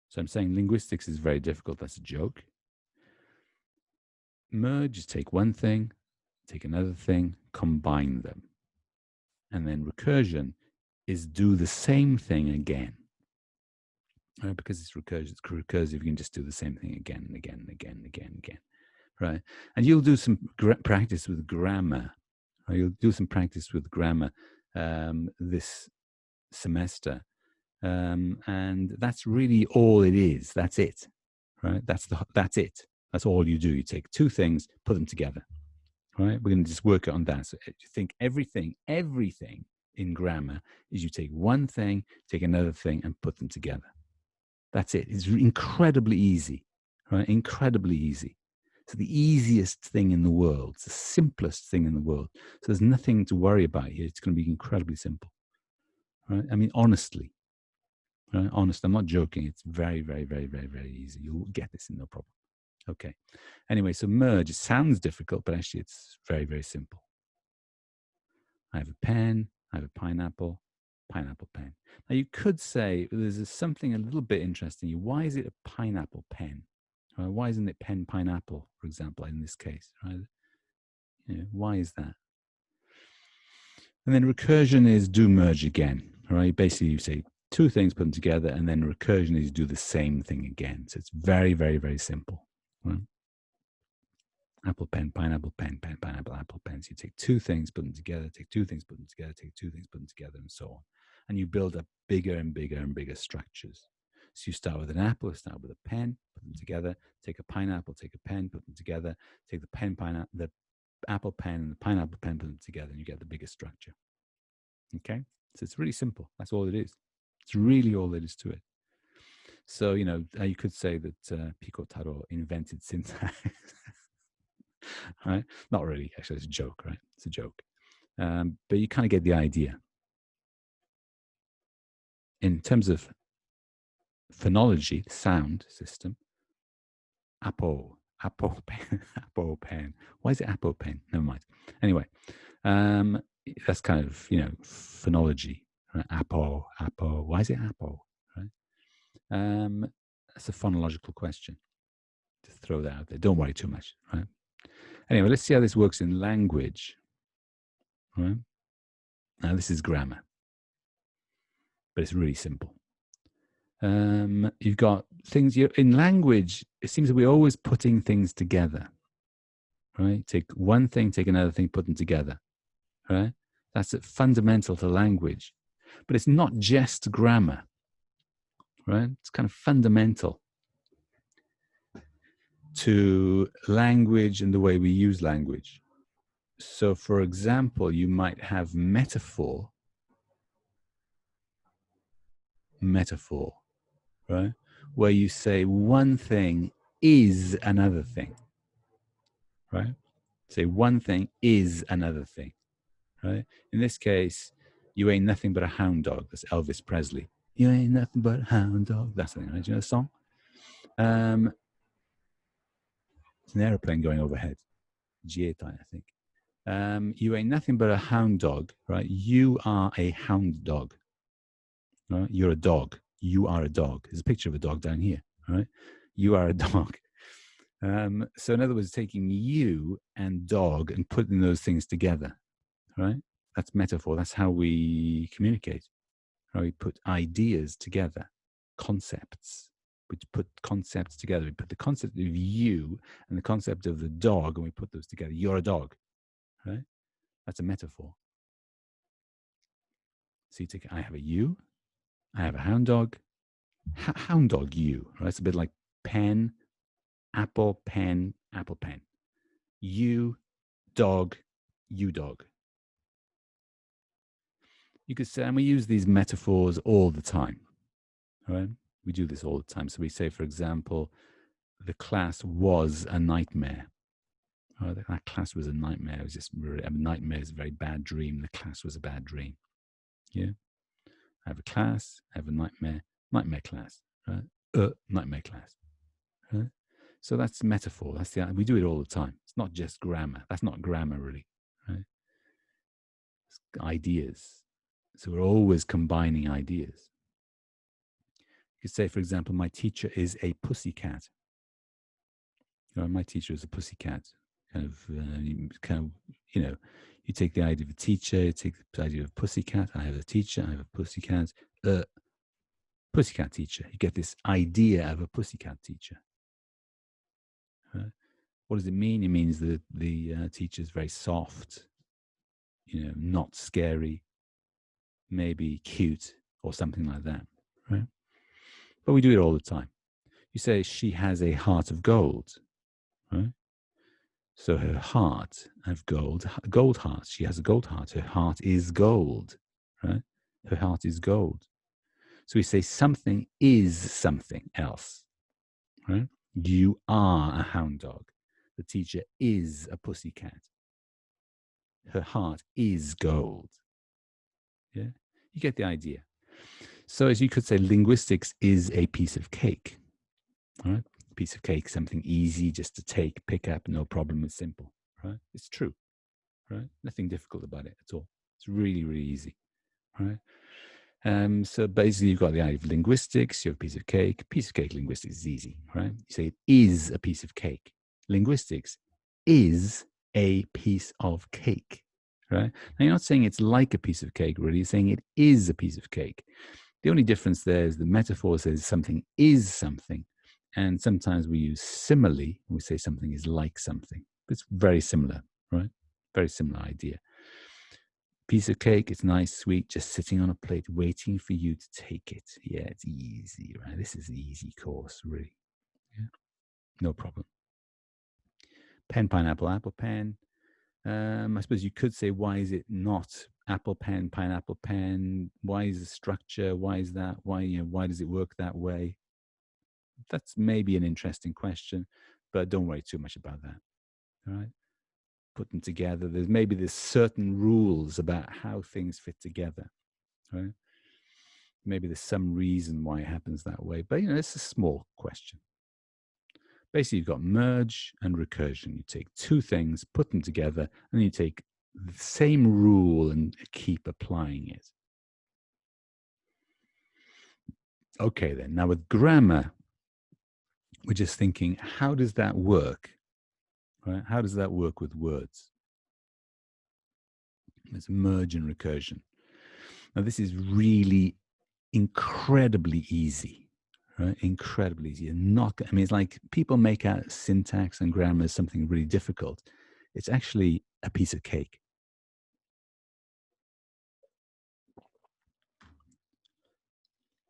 So I'm saying linguistics is very difficult. That's a joke. Merge is take one thing, take another thing, combine them. And then recursion is do the same thing again. Right? Because it's recursive, you can just do the same thing again and again and again and again and again. Right? And you'll do some practice with grammar. Right? You'll do some practice with grammar this semester. And that's really all it is. That's it, right? That's it. That's all you do. You take two things, put them together, right? We're going to just work on that. So you think everything in grammar is you take one thing, take another thing, and put them together. That's it. It's incredibly easy, right? Incredibly easy. It's the easiest thing in the world. It's the simplest thing in the world. So there's nothing to worry about here. It's going to be incredibly simple, right? I mean, honestly, right? Honest. I'm not joking. It's very, very, very, very, very easy. You'll get this in no problem. Okay. Anyway, so merge. It sounds difficult, but actually it's very, very simple. I have a pen. I have a pineapple. Pineapple pen. Now you could say there's something a little bit interesting. Why is it a pineapple pen? Why isn't it pen pineapple, for example, in this case? Right? Why is that? And then recursion is do merge again. Right? Basically, you say two things, put them together, and then recursion is do the same thing again. So it's very, very, very simple. Right? Apple pen, pineapple pen, pen, pineapple, apple pen. So you take two things, put them together, take two things, put them together, take two things, put them together, and so on. And you build up bigger and bigger and bigger structures. So you start with an apple, start with a pen, put them together, take a pineapple, take a pen, put them together, take the apple pen and the pineapple pen, put them together, and you get the biggest structure. Okay? So it's really simple. That's all it is. It's really all there is to it. So, you could say that Pico Taro invented syntax. Right? Not really. Actually, it's a joke, right? It's a joke. But you kind of get the idea. In terms of phonology, sound system, Apo pen, Apo pen. Why is it Apo pen? Never mind. Anyway, that's kind of, phonology. Right? Apo. Why is it Apo? Right? That's a phonological question. To throw that out there. Don't worry too much, right? Anyway, let's see how this works in language. Right? Now, this is grammar, but it's really simple. You've got things in language. It seems that we're always putting things together, right? Take one thing, take another thing, put them together, right? That's fundamental to language, but it's not just grammar, right? It's kind of fundamental to language and the way we use language. So, for example, you might have metaphor, right? Where you say one thing is another thing, right? Say one thing is another thing, right? In this case, you ain't nothing but a hound dog. That's Elvis Presley. You ain't nothing but a hound dog. That's the thing, right? Do you know the song? It's an airplane going overhead. Jietai, I think. You ain't nothing but a hound dog, right? You are a hound dog. Right? You're a dog. You are a dog. There's a picture of a dog down here, right? You are a dog. So in other words, taking you and dog and putting those things together, right? That's metaphor. That's how we communicate. How we put ideas together, concepts. We put concepts together. We put the concept of you and the concept of the dog, and we put those together. You're a dog, right? That's a metaphor. So you take, I have a you, I have a hound dog, hound dog you, right? It's a bit like pen, apple, pen, apple, pen. You, dog, you dog. You could say, and we use these metaphors all the time, right? We do this all the time. So we say, for example, the class was a nightmare. Oh, that class was a nightmare. It was just a nightmare. Is a very bad dream. The class was a bad dream. Yeah. I have a class. I have a nightmare. Nightmare class. Right? Nightmare class. Right? So that's metaphor. We do it all the time. It's not just grammar. That's not grammar, really. Right? It's ideas. So we're always combining ideas. You could say, for example, my teacher is a pussycat. My teacher is a pussycat. You take the idea of a teacher, you take the idea of a pussycat. I have a teacher, I have a pussycat. Pussycat teacher. You get this idea of a pussycat teacher. What does it mean? It means that the teacher is very soft, not scary, maybe cute, or something like that, right? But we do it all the time. You say, she has a heart of gold, right? So her heart of gold heart. She has a gold heart. Her heart is gold, right? Her heart is gold. So we say something is something else, right? You are a hound dog. The teacher is a pussycat. Her heart is gold. Yeah, you get the idea. So as you could say, linguistics is a piece of cake, all right? Piece of cake, something easy just to take, pick up, no problem, it's simple, right? It's true, right? Nothing difficult about it at all. It's really, really easy, right? So basically, you've got the idea of linguistics. You have a piece of cake. Piece of cake linguistics is easy, right? You say it is a piece of cake. Linguistics is a piece of cake, right? Now, you're not saying it's like a piece of cake, really. You're saying it is a piece of cake. The only difference there is the metaphor says something is something. And sometimes we use simile when we say something is like something. It's very similar, right? Very similar idea. Piece of cake, it's nice, sweet, just sitting on a plate, waiting for you to take it. Yeah, it's easy, right? This is an easy course, really. Yeah, no problem. Pen, pineapple, apple, pen. I suppose you could say, why is it not apple pen, pineapple pen? Why is the structure? Why is that? Why does it work that way? That's maybe an interesting question, but don't worry too much about that. All right. Put them together. There's certain rules about how things fit together. Right. Maybe there's some reason why it happens that way, but it's a small question. Basically, you've got merge and recursion. You take two things, put them together, and you take the same rule and keep applying it. Okay, then. Now with grammar, we're just thinking, how does that work? Right? How does that work with words? It's merge and recursion. Now, this is really incredibly easy. Right? Incredibly easy. It's like people make out syntax and grammar as something really difficult. It's actually a piece of cake.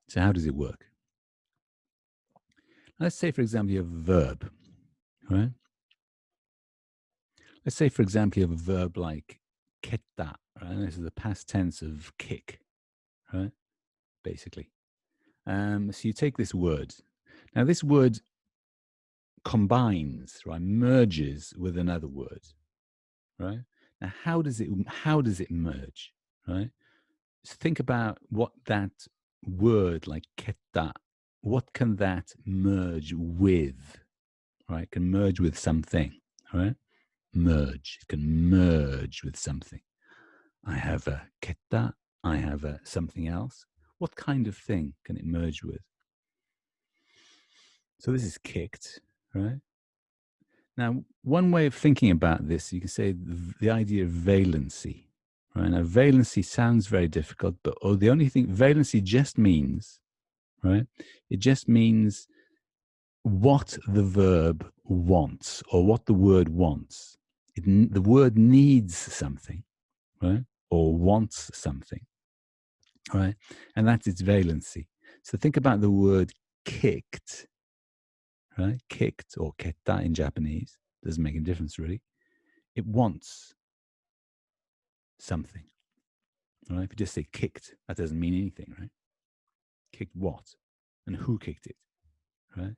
So how does it work? Let's say, for example, you have a verb, right? Let's say, for example, you have a verb like ketta, right? This is the past tense of kick, right? Basically. So you take this word. Now, this word combines, right? Merges with another word, right? Now, how does it merge, right? So think about what that word like ketta, what can that merge with, right? It can merge with something, right? Merge. It can merge with something. I have a ketta, I have a something else. What kind of thing can it merge with? So this is kicked, right? Now, one way of thinking about this, you can say the idea of valency, right? Now, valency sounds very difficult, but the only thing, valency just means, right? It just means what the verb wants or what the word wants. The word needs something, right? Or wants something, right? And that's its valency. So think about the word kicked, right? Kicked or ketta in Japanese. Doesn't make a difference really. It wants something, right? If you just say kicked, that doesn't mean anything, right? Kicked what? And who kicked it, right?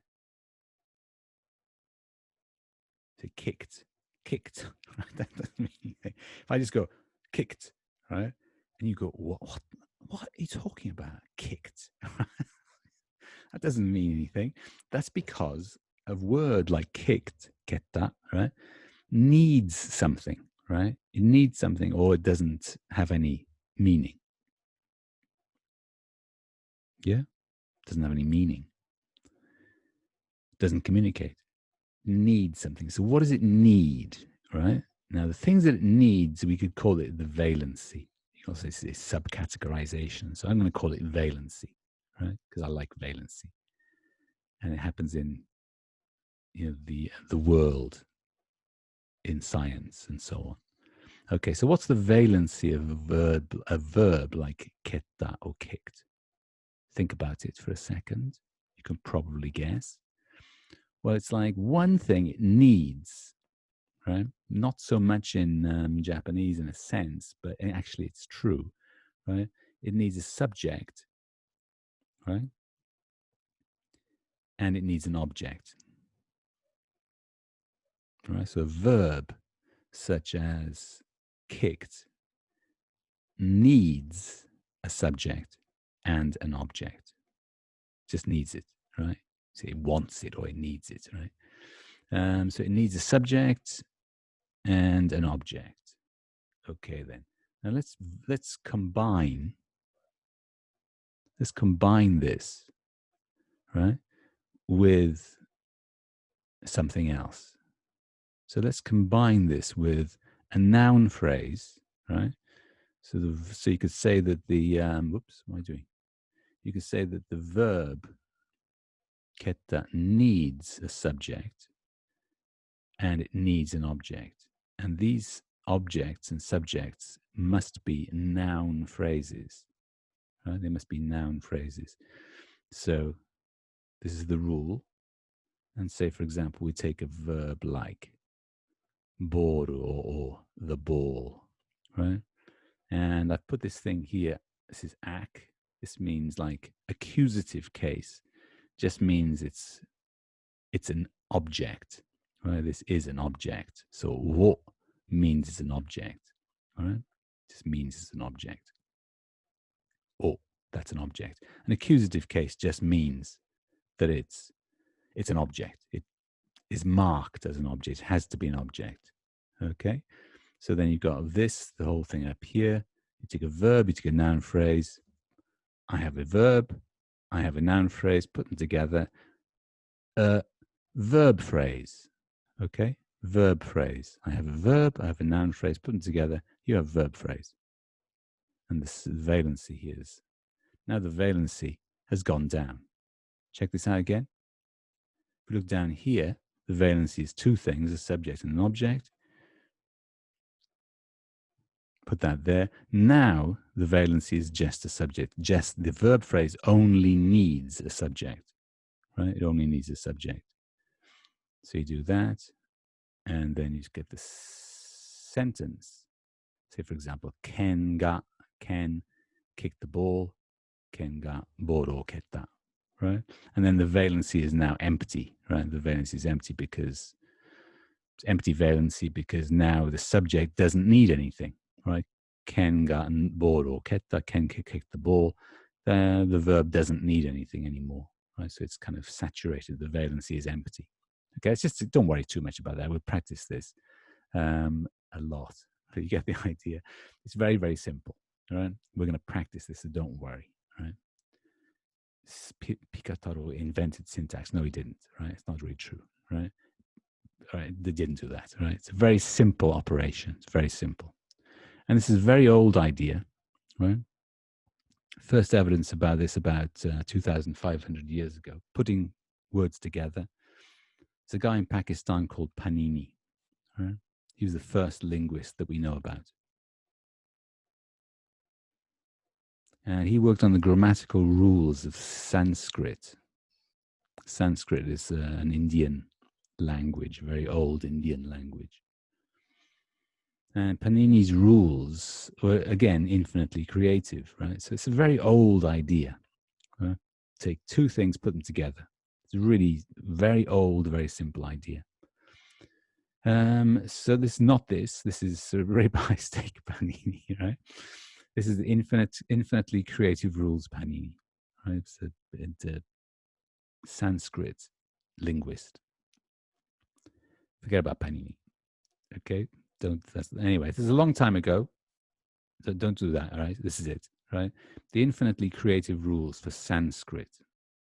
Say kicked, right? That doesn't mean anything. If I just go kicked, right? And you go, what are you talking about? Kicked. That doesn't mean anything. That's because a word like kicked, ketta, right, needs something, right? It needs something or it doesn't have any meaning. Yeah? Doesn't have any meaning. Doesn't communicate. Needs something. So what does it need, right? Now, the things that it needs, we could call it the valency. You can also say subcategorization. So I'm going to call it valency, right? Because I like valency. And it happens in the world, in science and so on. Okay, so what's the valency of a verb like ketta or kicked? Think about it for a second. You can probably guess. Well, it's like one thing it needs, right? Not so much in Japanese in a sense, but actually it's true, right? It needs a subject, right? And it needs an object, right? So a verb such as kicked needs a subject and an object. Just needs it, right? So it wants it or it needs it, right? So it needs a subject and an object. Okay, then. Now let's combine this, right, with something else. So let's combine this with a noun phrase, right? So you could say that the whoops, what am I doing? You could say that the verb ketta needs a subject and it needs an object. And these objects and subjects must be noun phrases, right? They must be noun phrases. So this is the rule. And say, for example, we take a verb like boru or the ball, right? And I've put this thing here. This is ak. This means like accusative case. Just means it's an object, right? This is an object. So wo means it's an object, all right? Just means it's an object. Oh, that's an object. An accusative case just means that it's an object. It is marked as an object. It has to be an object. Okay? So then you've got this, the whole thing up here. You take a verb, you take a noun phrase. I have a verb, I have a noun phrase, put them together. A verb phrase. Okay? Verb phrase. I have a verb, I have a noun phrase, put them together. You have verb phrase. And the valency here is. Now the valency has gone down. Check this out again. If we look down here, the valency is two things, a subject and an object. Put that there. Now the valency is just a subject. Just the verb phrase only needs a subject, right? It only needs a subject. So you do that, and then you get the sentence. Say, for example, Ken kicked the ball. Ken ga boro ketta, right? And then the valency is now empty, right? The valency is empty because it's empty valency because now the subject doesn't need anything, right? Ken ga boro ketta, Ken kicked the ball. The verb doesn't need anything anymore, right? So it's kind of saturated. The valency is empty. Okay, it's just, don't worry too much about that. We'll practice this a lot, but you get the idea. It's very, very simple, all right? We're going to practice this, so don't worry, right? Pikataro invented syntax. No, he didn't, right? It's not really true, right? All right, they didn't do that, right? It's a very simple operation. It's very simple. And this is a very old idea, right? First evidence about this about 2,500 years ago, putting words together. It's a guy in Pakistan called Panini, right? He was the first linguist that we know about. And he worked on the grammatical rules of Sanskrit. Sanskrit is an Indian language, very old Indian language. And Panini's rules were, again, infinitely creative, right? So it's a very old idea. Right? Take two things, put them together. It's a really very old, very simple idea. So this is not this. This is sort of rib eye steak Panini, right? This is the infinitely creative rules Panini, right? It's a Sanskrit linguist. Forget about Panini, okay? Anyway, this is a long time ago. So don't do that, all right? This is it, right? The infinitely creative rules for Sanskrit.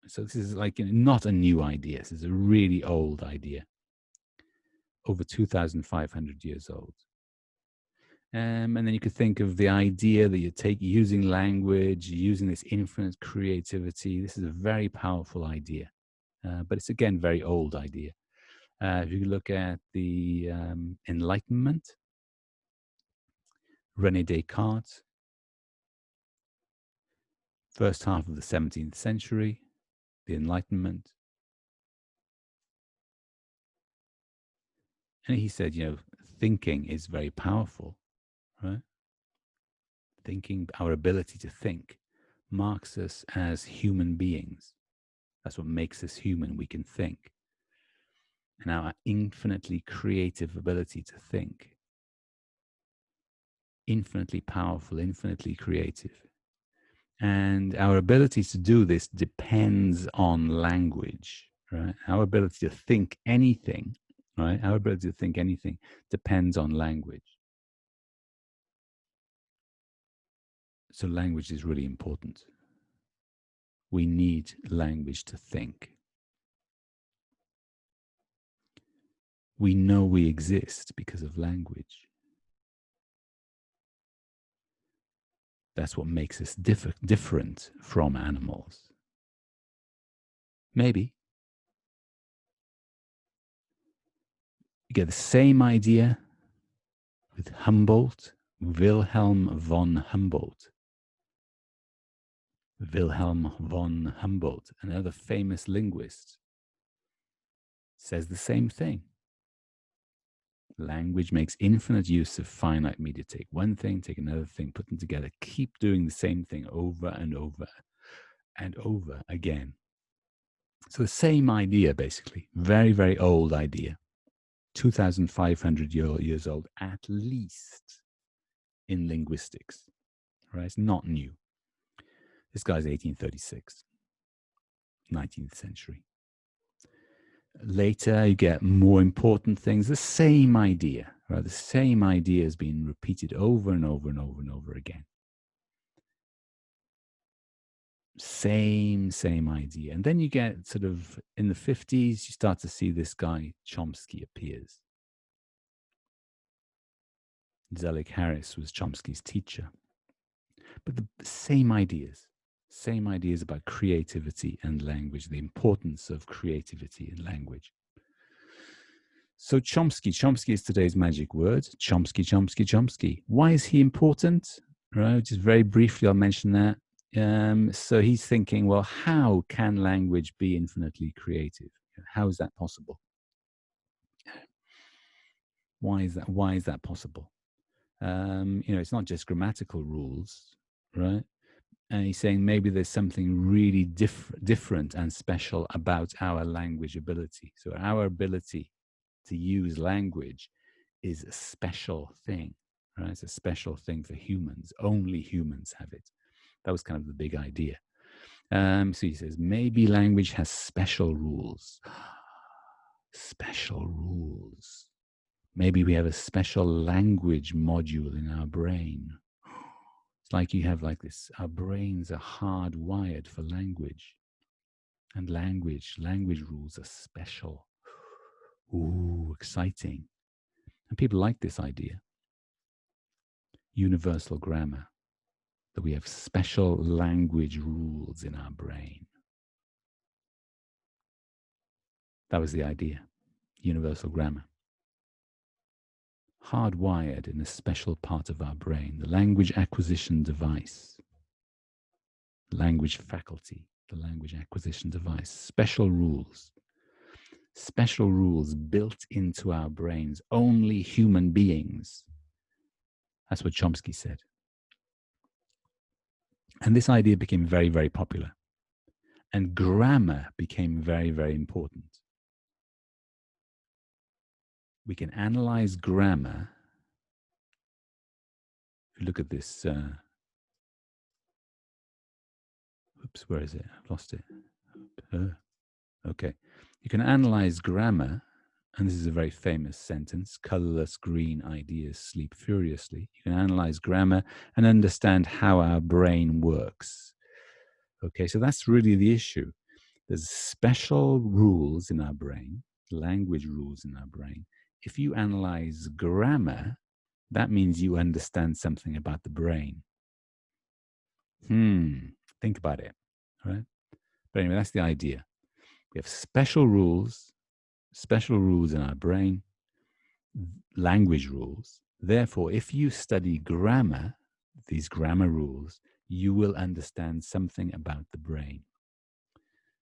So this is like not a new idea. This is a really old idea. Over 2,500 years old. And then you could think of the idea that you take using language, using this infinite creativity. This is a very powerful idea, but it's again very old idea. If you look at the Enlightenment, René Descartes, First half of the 17th century, the Enlightenment. And he said, thinking is very powerful, right? Thinking, our ability to think, marks us as human beings. That's what makes us human. We can think. And our infinitely creative ability to think, infinitely powerful, infinitely creative. And our ability to do this depends on language, right? Our ability to think anything, right? Our ability to think anything depends on language. So language is really important. We need language to think. We know we exist because of language. That's what makes us different from animals. Maybe. You get the same idea with Humboldt, Wilhelm von Humboldt. Wilhelm von Humboldt, another famous linguist, says the same thing. Language makes infinite use of finite media. Take one thing, take another thing, put them together, keep doing the same thing over and over and over again. So the same idea, basically, very, very old idea, 2,500 years old at least in linguistics, right? It's not new. This guy's 1836, 19th century. Later, you get more important things. The same idea, right? The same idea has been repeated over and over and over and over again. Same idea. And then you get sort of in the 50s, you start to see this guy, Chomsky, appears. Zelig Harris was Chomsky's teacher. But the same ideas about creativity and language, the importance of creativity and language. So Chomsky is today's magic word. Chomsky. Why is he important? Right, just very briefly, I'll mention that. So he's thinking, well, how can language be infinitely creative? How is that possible? Why is that possible? It's not just grammatical rules, right? And he's saying maybe there's something really different and special about our language ability. So our ability to use language is a special thing, right? It's a special thing for humans. Only humans have it. That was kind of the big idea. So he says, maybe language has special rules. Special rules. Maybe we have a special language module in our brain. It's like you have like this, our brains are hardwired for language. And language rules are special. Ooh, exciting. And people like this idea. Universal grammar. That we have special language rules in our brain. That was the idea. Universal grammar. Hardwired in a special part of our brain, the language acquisition device, language faculty, the language acquisition device, special rules built into our brains, only human beings. That's what Chomsky said. And this idea became very, very popular. And grammar became very, very important. We can analyze grammar. If you look at this, oops, where is it? I've lost it. Okay. You can analyze grammar, and this is a very famous sentence, colorless green ideas sleep furiously. You can analyze grammar and understand how our brain works. Okay, so that's really the issue. There's special rules in our brain, language rules in our brain. If you analyze grammar, that means you understand something about the brain. Think about it, right? But anyway, that's the idea. We have special rules in our brain, language rules. Therefore, if you study grammar, these grammar rules, you will understand something about the brain.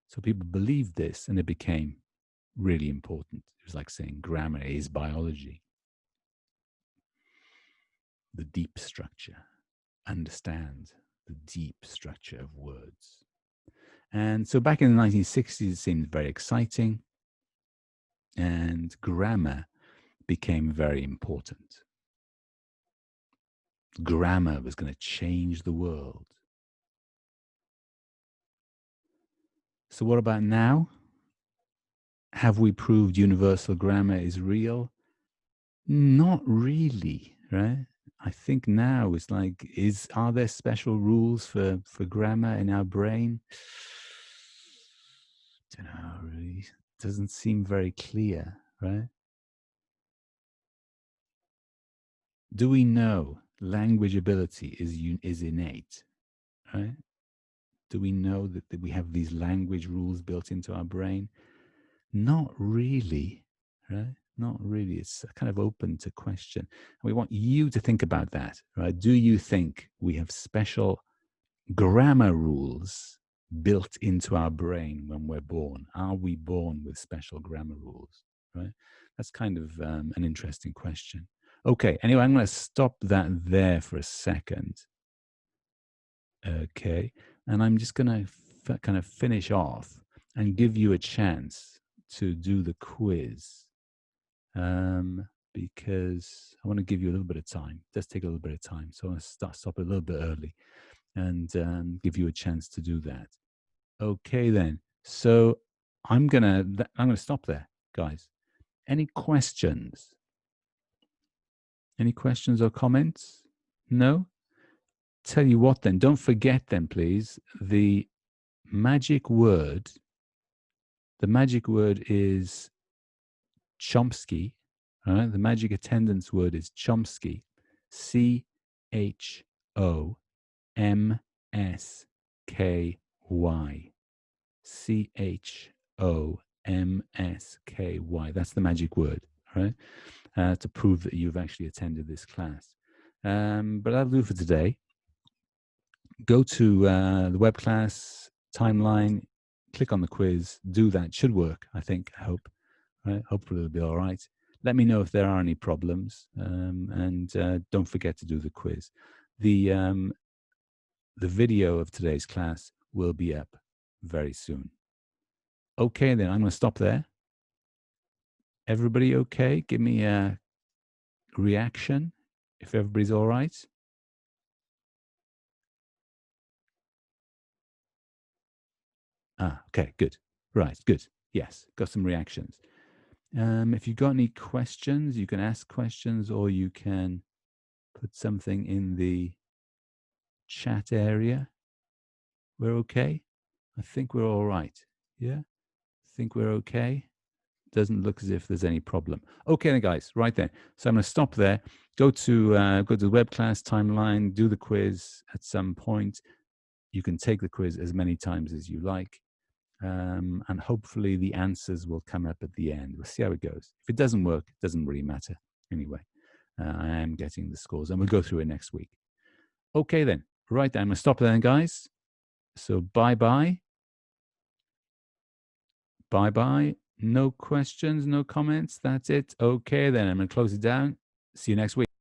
So people believed this, and it became really important. It was like saying grammar is biology. The deep structure. Understand the deep structure of words. And so back in the 1960s, it seemed very exciting, and grammar became very important. Grammar was going to change the world. So what about now? Have we proved universal grammar is real? Not really, right? I think now it's like, are there special rules for grammar in our brain? I don't know, really. Doesn't seem very clear, right? Do we know language ability is innate, right? Do we know that we have these language rules built into our brain? Not really, right? Not really. It's kind of open to question. And we want you to think about that, right? Do you think we have special grammar rules built into our brain when we're born? Are we born with special grammar rules, right? That's kind of an interesting question. Okay, anyway, I'm going to stop that there for a second. Okay, and I'm just going to kind of finish off and give you a chance to do the quiz, because I want to give you a little bit of time. It does take a little bit of time, so I want to stop a little bit early and give you a chance to do that. Okay, then. So I'm gonna stop there, guys. Any questions? Any questions or comments? No? Tell you what then, don't forget then, please, the magic word is Chomsky. All right? The magic attendance word is Chomsky. CHOMSKY. CHOMSKY. That's the magic word, right? To prove that you've actually attended this class. But that'll do for today. Go to the web class timeline, click on the quiz, do that. Should work, I think, I hope. Right? Hopefully it'll be all right. Let me know if there are any problems, and don't forget to do the quiz. The video of today's class will be up very soon. Okay, then I'm going to stop there. Everybody okay? Give me a reaction if everybody's all right. Okay, good. Right, good. Yes, got some reactions. If you've got any questions, you can ask questions, or you can put something in the chat area. We're okay? I think we're all right. Yeah? I think we're okay. Doesn't look as if there's any problem. Okay, then, guys. Right then. So I'm going to stop there. Go to the web class timeline. Do the quiz at some point. You can take the quiz as many times as you like, and hopefully the answers will come up at the end. We'll see how it goes. If it doesn't work, it doesn't really matter. Anyway, I am getting the scores, and we'll go through it next week. Okay, then. Right then. I'm going to stop there, then, guys. So bye-bye. Bye-bye. No questions, no comments. That's it. Okay, then I'm going to close it down. See you next week.